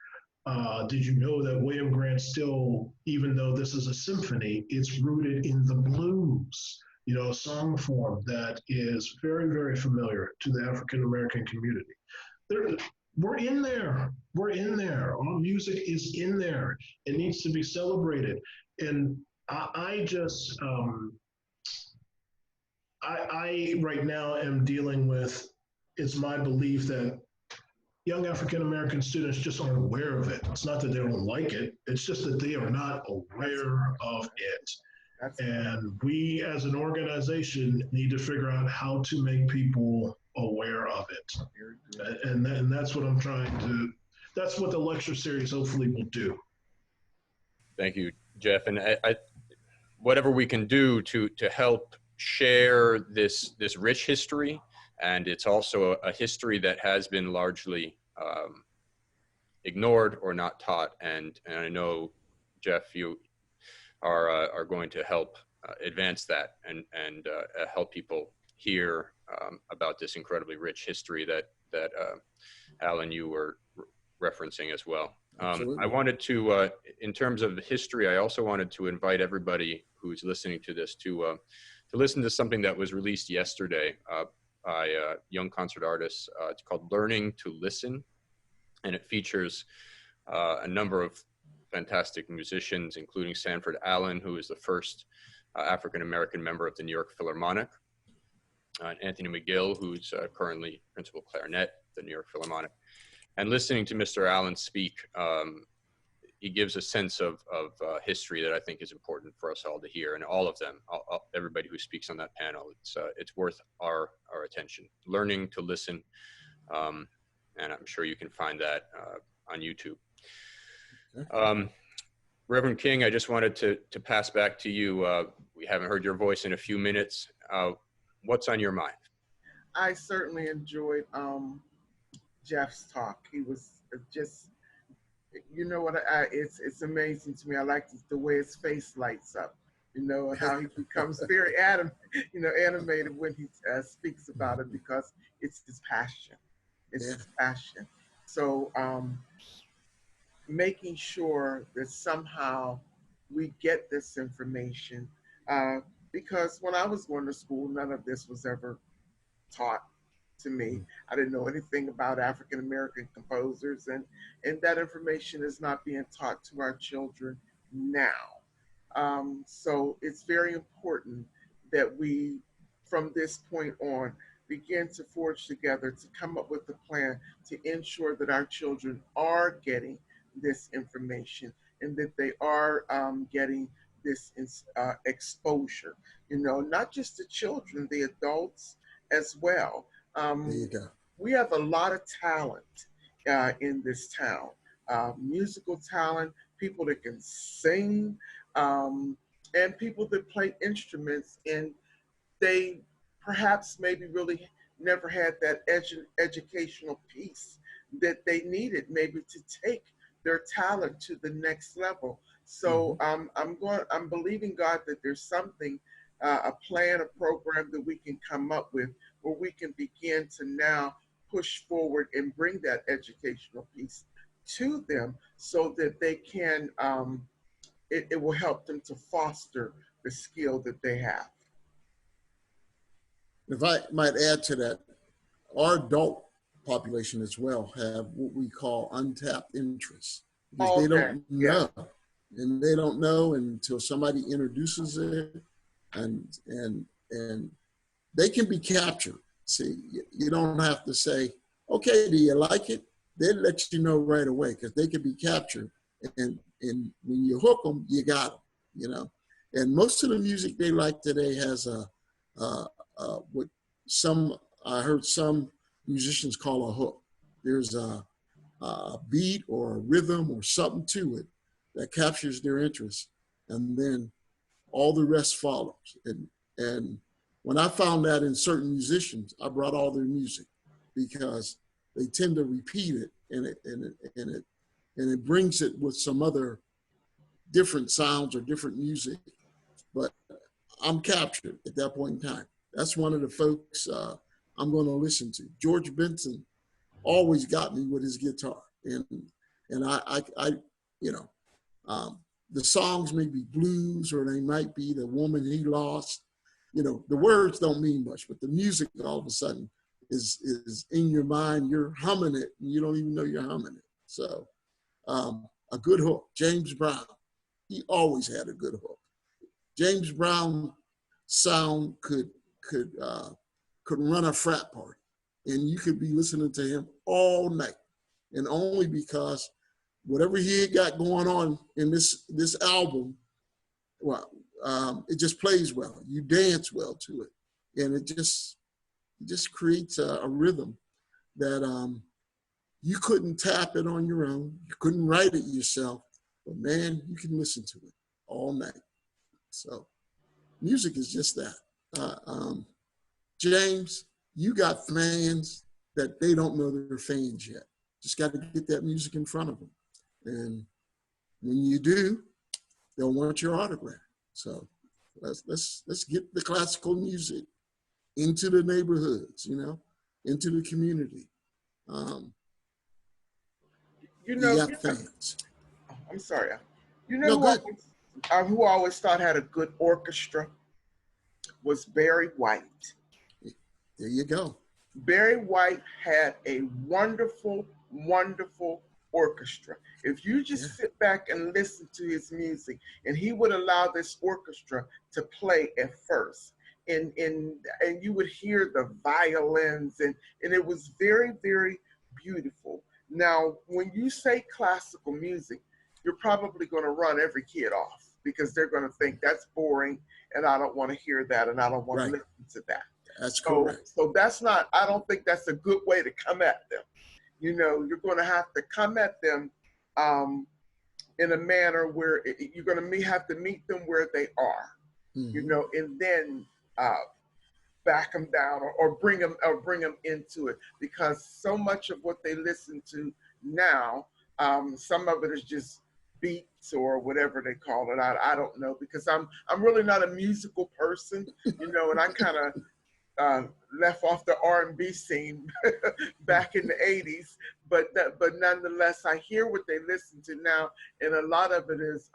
Did you know that William Grant still, even though this is a symphony, it's rooted in the blues, a song form that is very, very familiar to the African American community. We're in there. We're in there. Our music is in there. It needs to be celebrated. And I just, I right now am dealing with, it's my belief that young African American students just aren't aware of it. It's not that they don't like it, it's just that they are not aware of it. And we as an organization need to figure out how to make people aware of it. And that's what I'm trying to, that's what the lecture series hopefully will do. Thank you, Jeff. And I whatever we can do to help share this rich history, and it's also a history that has been largely ignored or not taught. And I know, Jeff, you are going to help advance that and help people hear about this incredibly rich history that Alan, you were referencing as well. I wanted to, in terms of the history, I also wanted to invite everybody who's listening to this to listen to something that was released yesterday by young concert artists. It's called Learning to Listen, and it features a number of fantastic musicians, including Sanford Allen, who is the first African-American member of the New York Philharmonic, Anthony McGill, who's currently principal clarinet at the New York Philharmonic. And listening to Mr. Allen speak, he gives a sense of history that I think is important for us all to hear, and all of them, everybody who speaks on that panel, it's worth our attention. Learning to Listen, and I'm sure you can find that on YouTube. Reverend King, I just wanted to pass back to you. We haven't heard your voice in a few minutes. What's on your mind? I certainly enjoyed Jeff's talk. He was just, it's amazing to me. I like the way his face lights up, how he becomes very animated when he speaks about it, because it's his passion. It's his passion. So making sure that somehow we get this information, because when I was going to school, none of this was ever taught to me. I didn't know anything about African American composers, and that information is not being taught to our children now. So it's very important that we, from this point on, begin to forge together to come up with a plan to ensure that our children are getting this information and that they are getting this exposure, not just the children, the adults as well. There you go. We have a lot of talent in this town, musical talent, people that can sing, and people that play instruments, and they perhaps maybe really never had that educational piece that they needed maybe to take their talent to the next level. So I'm believing God that there's something, a plan, a program that we can come up with where we can begin to now push forward and bring that educational piece to them so that they can, it will help them to foster the skill that they have. If I might add to that, our adult population as well have what we call untapped interests, because they don't know. And they don't know until somebody introduces it, and they can be captured. See, you don't have to say, okay, do you like it? They'll let you know right away, because they can be captured. And when you hook them, you got them, And most of the music they like today has what I heard some musicians call a hook. There's a beat or a rhythm or something to it that captures their interest, and then all the rest follows. And when I found that in certain musicians, I brought all their music because they tend to repeat it, and it brings it with some other different sounds or different music. But I'm captured at that point in time. That's one of the folks I'm going to listen to. George Benson always got me with his guitar, and I you know, the songs may be blues or they might be The Woman He Lost. You know, the words don't mean much, but the music all of a sudden is in your mind. You're humming it, and you don't even know you're humming it. So a good hook. James Brown, he always had a good hook. James Brown sound could run a frat party, and you could be listening to him all night, and only because whatever he had got going on in this album, well, it just plays well. You dance well to it, and it just creates a rhythm that you couldn't tap it on your own. You couldn't write it yourself, but man, you can listen to it all night. So music is just that. James, you got fans that they don't know they're fans yet. Just got to get that music in front of them. And when you do, they'll want your autograph. So let's get the classical music into the neighborhoods, you know, into the community. You know, you got fans. I'm sorry. You know who I always thought had a good orchestra was Barry White. There you go. Barry White had a wonderful, wonderful orchestra. If you just sit back and listen to his music, and he would allow this orchestra to play at first, and you would hear the violins, and it was very, very beautiful. Now, when you say classical music, you're probably going to run every kid off because they're going to think that's boring, and I don't want to hear that, and I don't want to listen to that. That's correct. So that's not, I don't think that's a good way to come at them. You know, you're going to have to come at them in a manner where you're going to have to meet them where they are, you know, and then back them down or bring them into it, because so much of what they listen to now, some of it is just beats or whatever they call it. I don't know, because I'm really not a musical person, you know, and I kind of left off the R&B scene back in the 80s, but nonetheless, I hear what they listen to now, and a lot of it is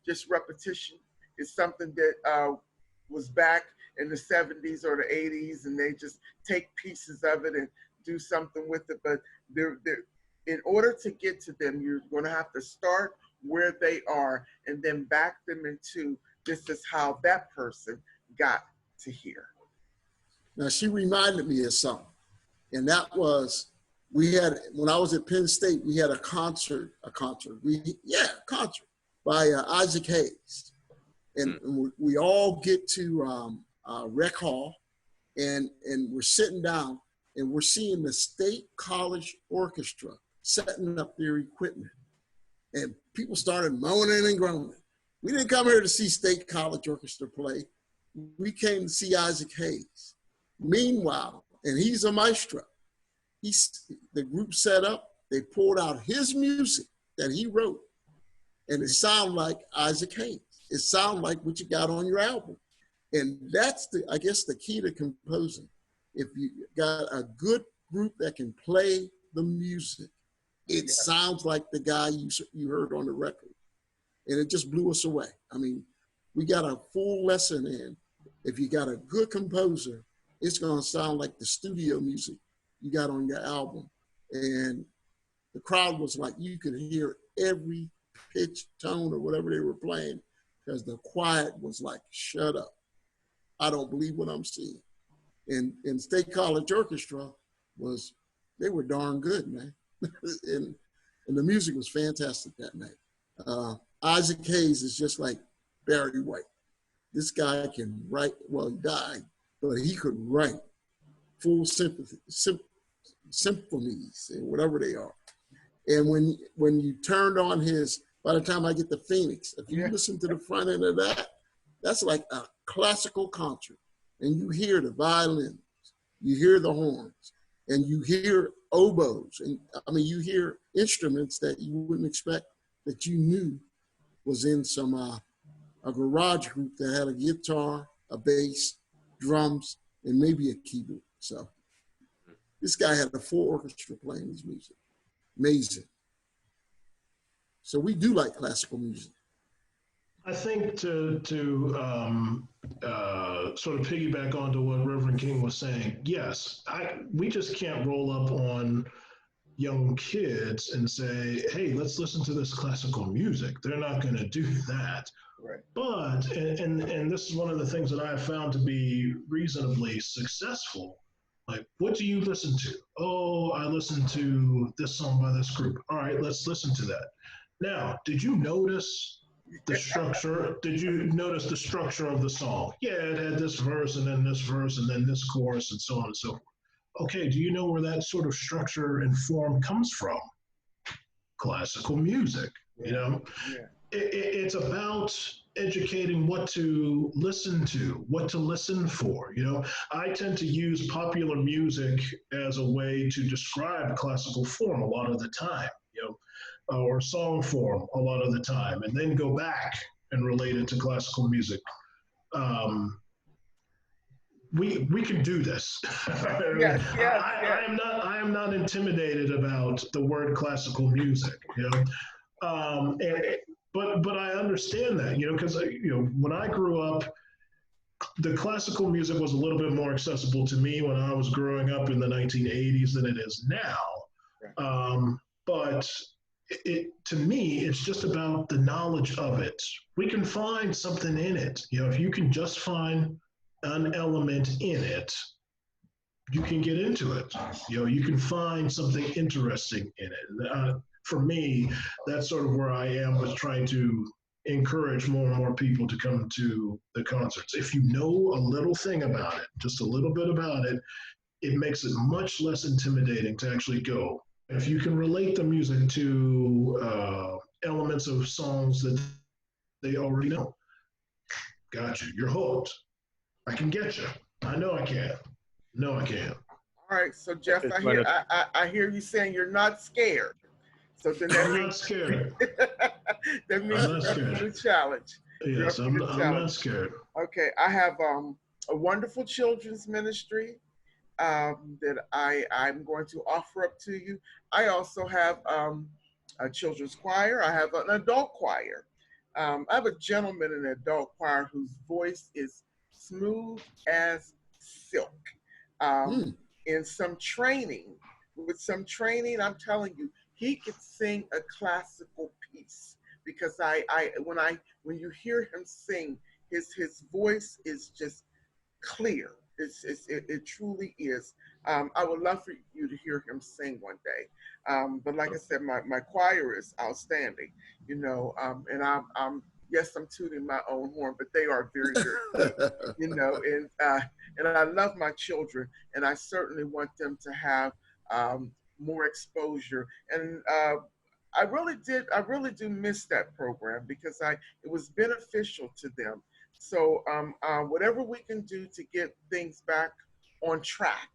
just repetition. It's something that was back in the 70s or the 80s, and they just take pieces of it and do something with it. But they're in order to get to them, you're going to have to start where they are and then back them into this is how that person got to here. Now, she reminded me of something, and that was, when I was at Penn State, we had a concert by Isaac Hayes. And we all get to Rec Hall, and we're sitting down, and we're seeing the State College Orchestra setting up their equipment. And people started moaning and groaning. We didn't come here to see State College Orchestra play. We came to see Isaac Hayes. Meanwhile, and he's a maestro, the group set up, they pulled out his music that he wrote, and it sounded like Isaac Hayes. It sounded like what you got on your album. And that's I guess the key to composing. If you got a good group that can play the music, it sounds like the guy you heard on the record. And it just blew us away. I mean, we got a full lesson in. If you got a good composer, it's going to sound like the studio music you got on your album. And the crowd was like, you could hear every pitch, tone, or whatever they were playing, because the quiet was like, shut up. I don't believe what I'm seeing. And State College Orchestra they were darn good, man. and the music was fantastic that night. Isaac Hayes is just like Barry White. This guy can write, well, he died, but he could write full symphonies and whatever they are. And when you turned on his by the time I get to Phoenix. If you listen to the front end of that, that's like a classical concert. And you hear the violins, you hear the horns, and you hear oboes. And I mean, you hear instruments that you wouldn't expect that you knew was in some a garage group that had a guitar, a bass, drums, and maybe a keyboard. So this guy had a full orchestra playing his music. Amazing. So we do like classical music. I think to sort of piggyback onto what Reverend King was saying, yes, we just can't roll up on young kids and say, hey, let's listen to this classical music. They're not going to do that. Right. But, and this is one of the things that I have found to be reasonably successful. Like, what do you listen to? Oh, I listen to this song by this group. All right, let's listen to that. Now, did you notice the structure? Did you notice the structure of the song? Yeah, it had this verse and then this verse and then this chorus and so on and so forth. Okay, do you know where that sort of structure and form comes from? Classical music, you know? Yeah. It's about educating what to listen to, what to listen for, you know? I tend to use popular music as a way to describe classical form a lot of the time, you know, or song form a lot of the time, and then go back and relate it to classical music. We can do this. Yes. I am not intimidated about the word classical music, you know. But I understand that, you know, because you know, when I grew up, the classical music was a little bit more accessible to me when I was growing up in the 1980s than it is now. But to me, it's just about the knowledge of it. We can find something in it. You know, if you can just find an element in it, you can get into it. You know, you can find something interesting in it. For me, that's sort of where I am with trying to encourage more and more people to come to the concerts. If you know a little thing about it, just a little bit about it, it makes it much less intimidating to actually go. If you can relate the music to elements of songs that they already know, got you. You're hooked. I can get you. I know I can. No, I can. All right. So Jeff, I hear you saying you're not scared. So then I'm not scared. That means you're up for the challenge. Yes, I'm not scared. Okay, I have a wonderful children's ministry that I'm going to offer up to you. I also have a children's choir. I have an adult choir. I have a gentleman in the adult choir whose voice is smooth as silk. In some training, I'm telling you, he could sing a classical piece because when you hear him sing, his voice is just clear. It truly is. I would love for you to hear him sing one day. But like I said, my choir is outstanding, you know, and I'm yes, I'm tooting my own horn, but they are very, very good, you know, and I love my children, and I certainly want them to have more exposure. And I really do miss that program because it was beneficial to them. So whatever we can do to get things back on track,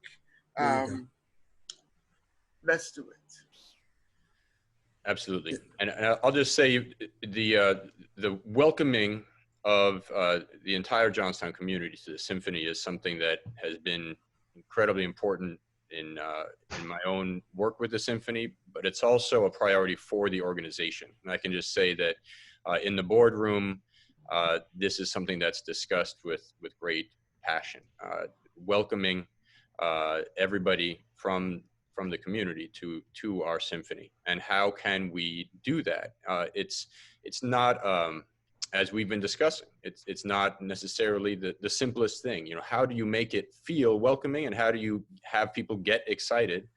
let's do it. Absolutely. And I'll just say the welcoming of the entire Johnstown community to the Symphony is something that has been incredibly important in my own work with the Symphony, but it's also a priority for the organization. And I can just say that in the boardroom, this is something that's discussed with great passion, welcoming everybody from the community to our Symphony. And how can we do that? It's not, as we've been discussing, it's not necessarily the simplest thing. You know, how do you make it feel welcoming, and how do you have people get excited?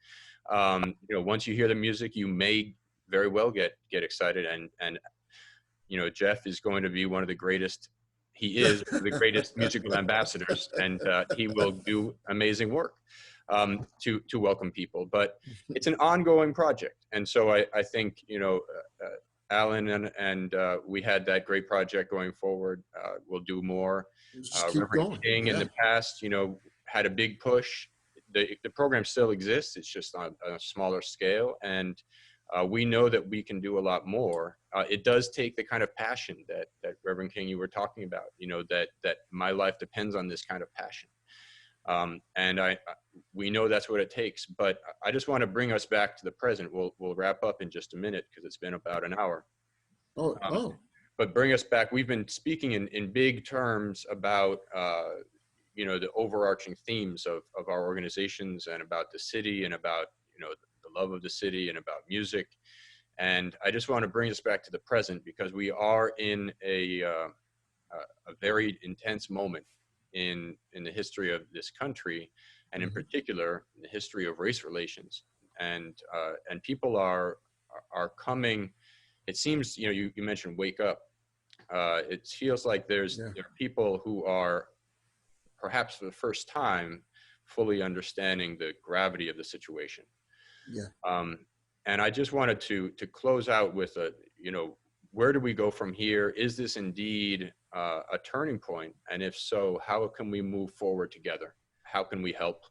You know, once you hear the music, you may very well get excited, and you know, Jeff is going to be one of the greatest. He is the greatest musical ambassadors, and he will do amazing work to welcome people. But it's an ongoing project, and so I think, you know, Alan, and we had that great project going forward. We'll do more. Just keep Reverend going. King in Yeah. the past, you know, had a big push. The program still exists. It's just on a smaller scale. And we know that we can do a lot more. It does take the kind of passion that Reverend King, you were talking about, you know, that my life depends on this kind of passion. And we know that's what it takes, but I just want to bring us back to the present. We'll wrap up in just a minute because it's been about an hour. But bring us back. We've been speaking in big terms about, you know, the overarching themes of our organizations and about the city and about, you know, the love of the city and about music. And I just want to bring us back to the present because we are in a very intense moment in the history of this country, and in particular, the history of race relations. And people are coming. It seems, you know, you mentioned wake up. It feels like there are people who are perhaps for the first time fully understanding the gravity of the situation. And I just wanted to close out with you know, where do we go from here? Is this indeed a turning point? And if so, how can we move forward together? How can we help?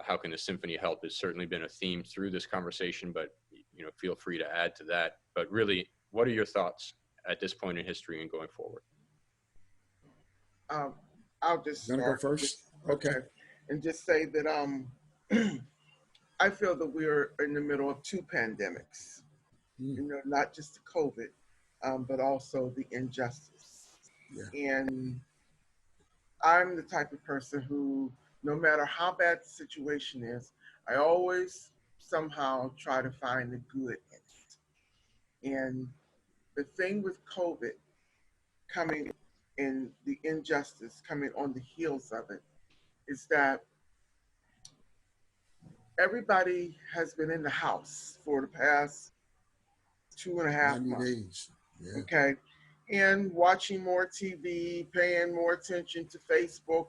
How can the symphony help? Has certainly been a theme through this conversation, but you know, feel free to add to that. But really, what are your thoughts at this point in history and going forward? I'll just start. Go first? Okay. And just say that I feel that we're in the middle of two pandemics. You know, not just the COVID, but also the injustice. And I'm the type of person who, no matter how bad the situation is, I always somehow try to find the good in it. And the thing with COVID coming in, the injustice coming on the heels of it, is that everybody has been in the house for the past 2.5 months. Days. Yeah. Okay. And watching more TV, paying more attention to Facebook.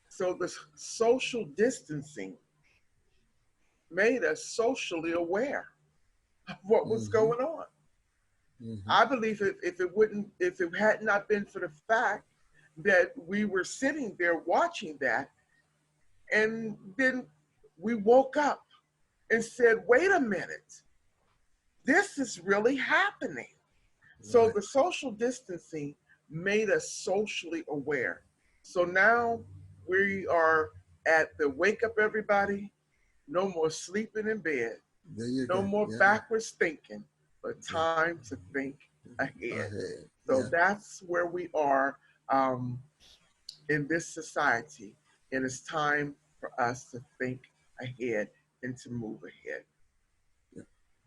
So the social distancing made us socially aware of what was going on. I believe if it had not been for the fact that we were sitting there watching that, and then we woke up and said, wait a minute, this is really happening. So the social distancing made us socially aware. So now we are at the wake up everybody, no more sleeping in bed, no more backwards thinking, but time to think ahead. So that's where we are in this society. And it's time for us to think ahead and to move ahead.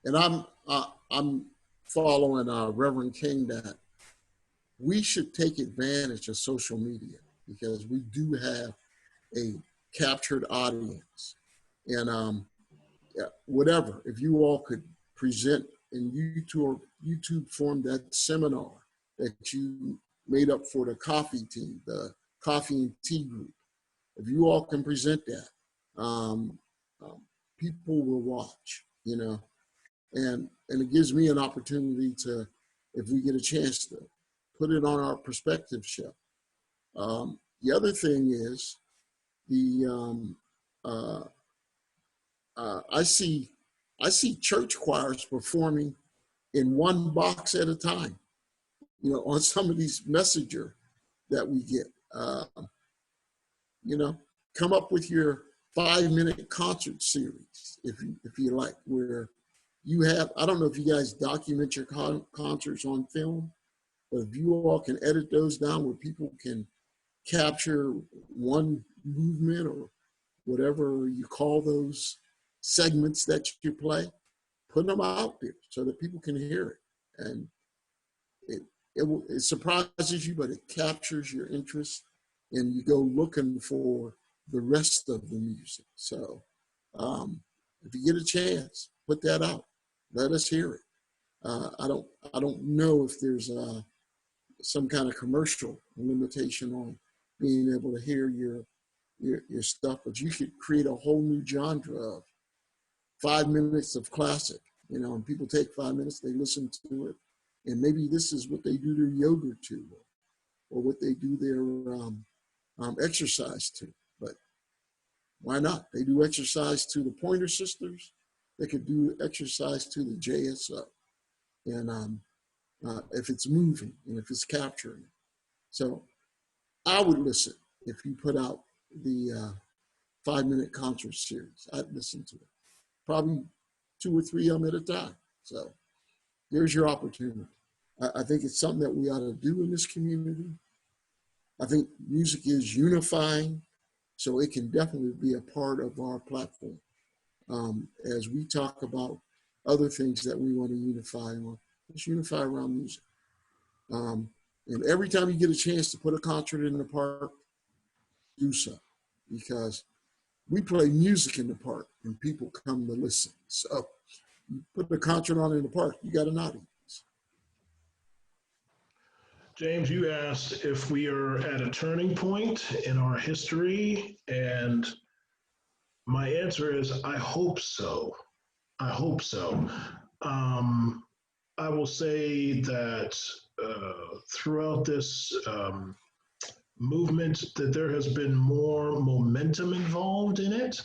And I'm following Reverend King that we should take advantage of social media because we do have a captured audience. And whatever, if you all could present in YouTube form that seminar that you made up for the coffee team, the coffee and tea group, if you all can present that, people will watch, you know. And it gives me an opportunity to, if we get a chance to put it on our perspective show. The other thing is I see church choirs performing in one box at a time, you know, on some of these messenger that we get. You know, come up with your 5-minute concert series if you like, where you have, I don't know if you guys document your concerts on film, but if you all can edit those down where people can capture one movement or whatever you call those segments that you play, put them out there so that people can hear it. And it surprises you, but it captures your interest and you go looking for the rest of the music. So if you get a chance, put that out. Let us hear it. I don't know if there's some kind of commercial limitation on being able to hear your stuff, but you could create a whole new genre of 5 minutes of classic, you know, and people take 5 minutes, they listen to it, And maybe this is what they do their yoga to, or what they do their exercise to. But why not? They do exercise to the Pointer Sisters. They could do exercise to the JSO. And if it's moving and if it's capturing. So I would listen if you put out the 5-minute concert series. I'd listen to it. Probably 2 or 3 of them at a time. So there's your opportunity. I think it's something that we ought to do in this community. I think music is unifying, so it can definitely be a part of our platform. As we talk about other things that we want to unify on, let's unify around music. And every time you get a chance to put a concert in the park, do so, because we play music in the park and people come to listen. So you put the concert on in the park, you got an audience. James, you asked if we are at a turning point in our history, and my answer is I hope so. I hope so. I will say that throughout this movement, that there has been more momentum involved in it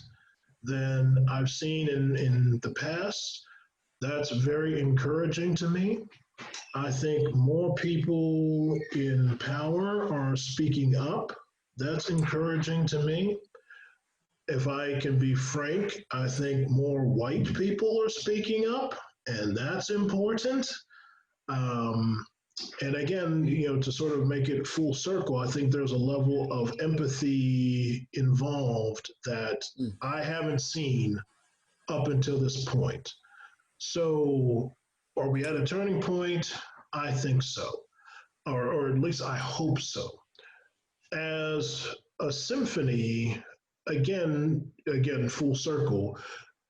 than I've seen in the past. That's very encouraging to me. I think more people in power are speaking up. That's encouraging to me. If I can be frank, I think more white people are speaking up, and that's important. And again, to sort of make it full circle, I think there's a level of empathy involved that I haven't seen up until this point. So are we at a turning point? I think so, or at least I hope so. As a symphony, again, full circle,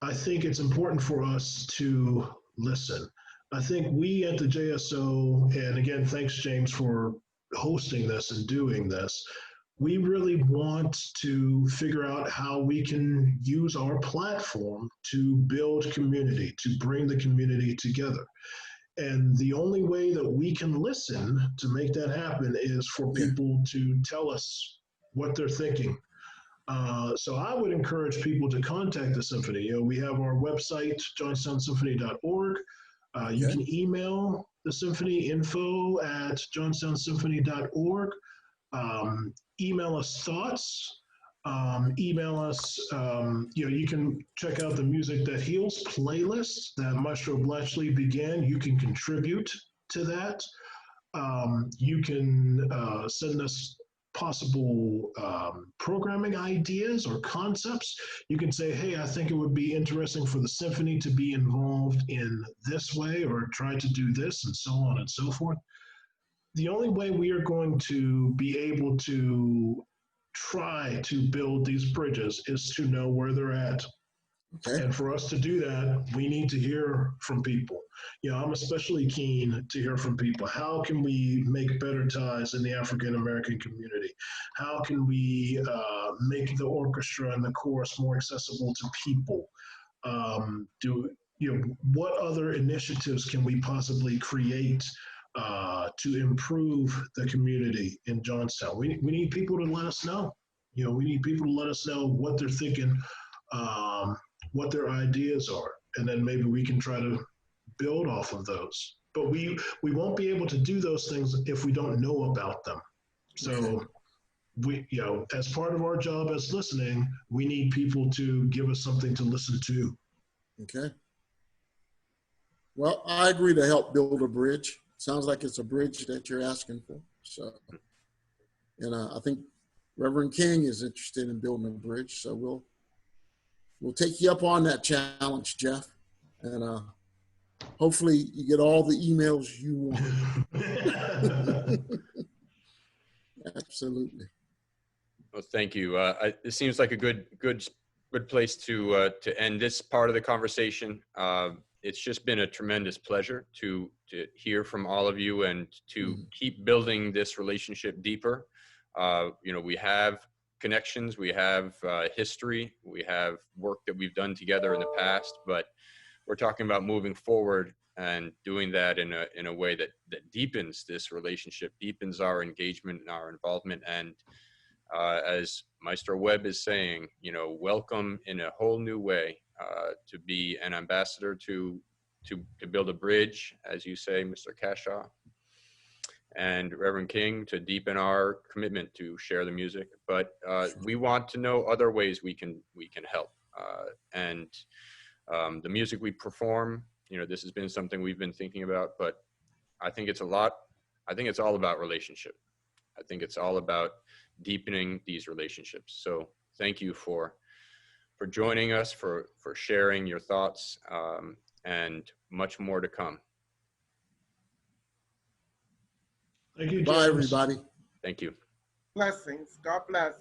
I think it's important for us to listen. I think we at the JSO, and again, thanks, James, for hosting this and doing this, we really want to figure out how we can use our platform to build community, to bring the community together. And the only way that we can listen to make that happen is for people to tell us what they're thinking. So I would encourage people to contact the Symphony. We have our website, johnstownsymphony.org. You can email the Symphony, info@johnstownsymphony.org. Email us thoughts. Email us, you can check out the Music That Heals playlist that Maestro Blachly began. You can contribute to that. You can send us possible programming ideas or concepts. You can say, hey, I think it would be interesting for the symphony to be involved in this way, or try to do this, and so on and so forth. The only way we are going to be able to try to build these bridges is to know where they're at. Okay. And for us to do that, we need to hear from people. I'm especially keen to hear from people. How can we make better ties in the African American community? How can we make the orchestra and the chorus more accessible to people? What other initiatives can we possibly create to improve the community in Johnstown? We need people to let us know. We need people to let us know what they're thinking, what their ideas are, and then maybe we can try to build off of those. But we won't be able to do those things if we don't know about them. So we, as part of our job as listening, we need people to give us something to listen to. Okay. Well, I agree to help build a bridge. Sounds like it's a bridge that you're asking for. So, and I think Reverend King is interested in building a bridge. So we'll take you up on that challenge, Jeff. And hopefully you get all the emails you want. Absolutely. Well, thank you. It seems like a good place to end this part of the conversation. It's just been a tremendous pleasure to hear from all of you and to keep building this relationship deeper. We have connections, we have history, we have work that we've done together in the past, but we're talking about moving forward and doing that in a way that deepens this relationship, deepens our engagement and our involvement. And as Maestro Webb is saying, you know, welcome in a whole new way, to be an ambassador, to build a bridge, as you say, Mr. Cashaw, and Reverend King, to deepen our commitment to share the music. But we want to know other ways we can help. And the music we perform, you know, this has been something we've been thinking about, but I think it's all about relationship. I think it's all about deepening these relationships. So thank you for joining us, for sharing your thoughts, and much more to come. Thank you, James. Bye, everybody. Thank you. Blessings. God bless.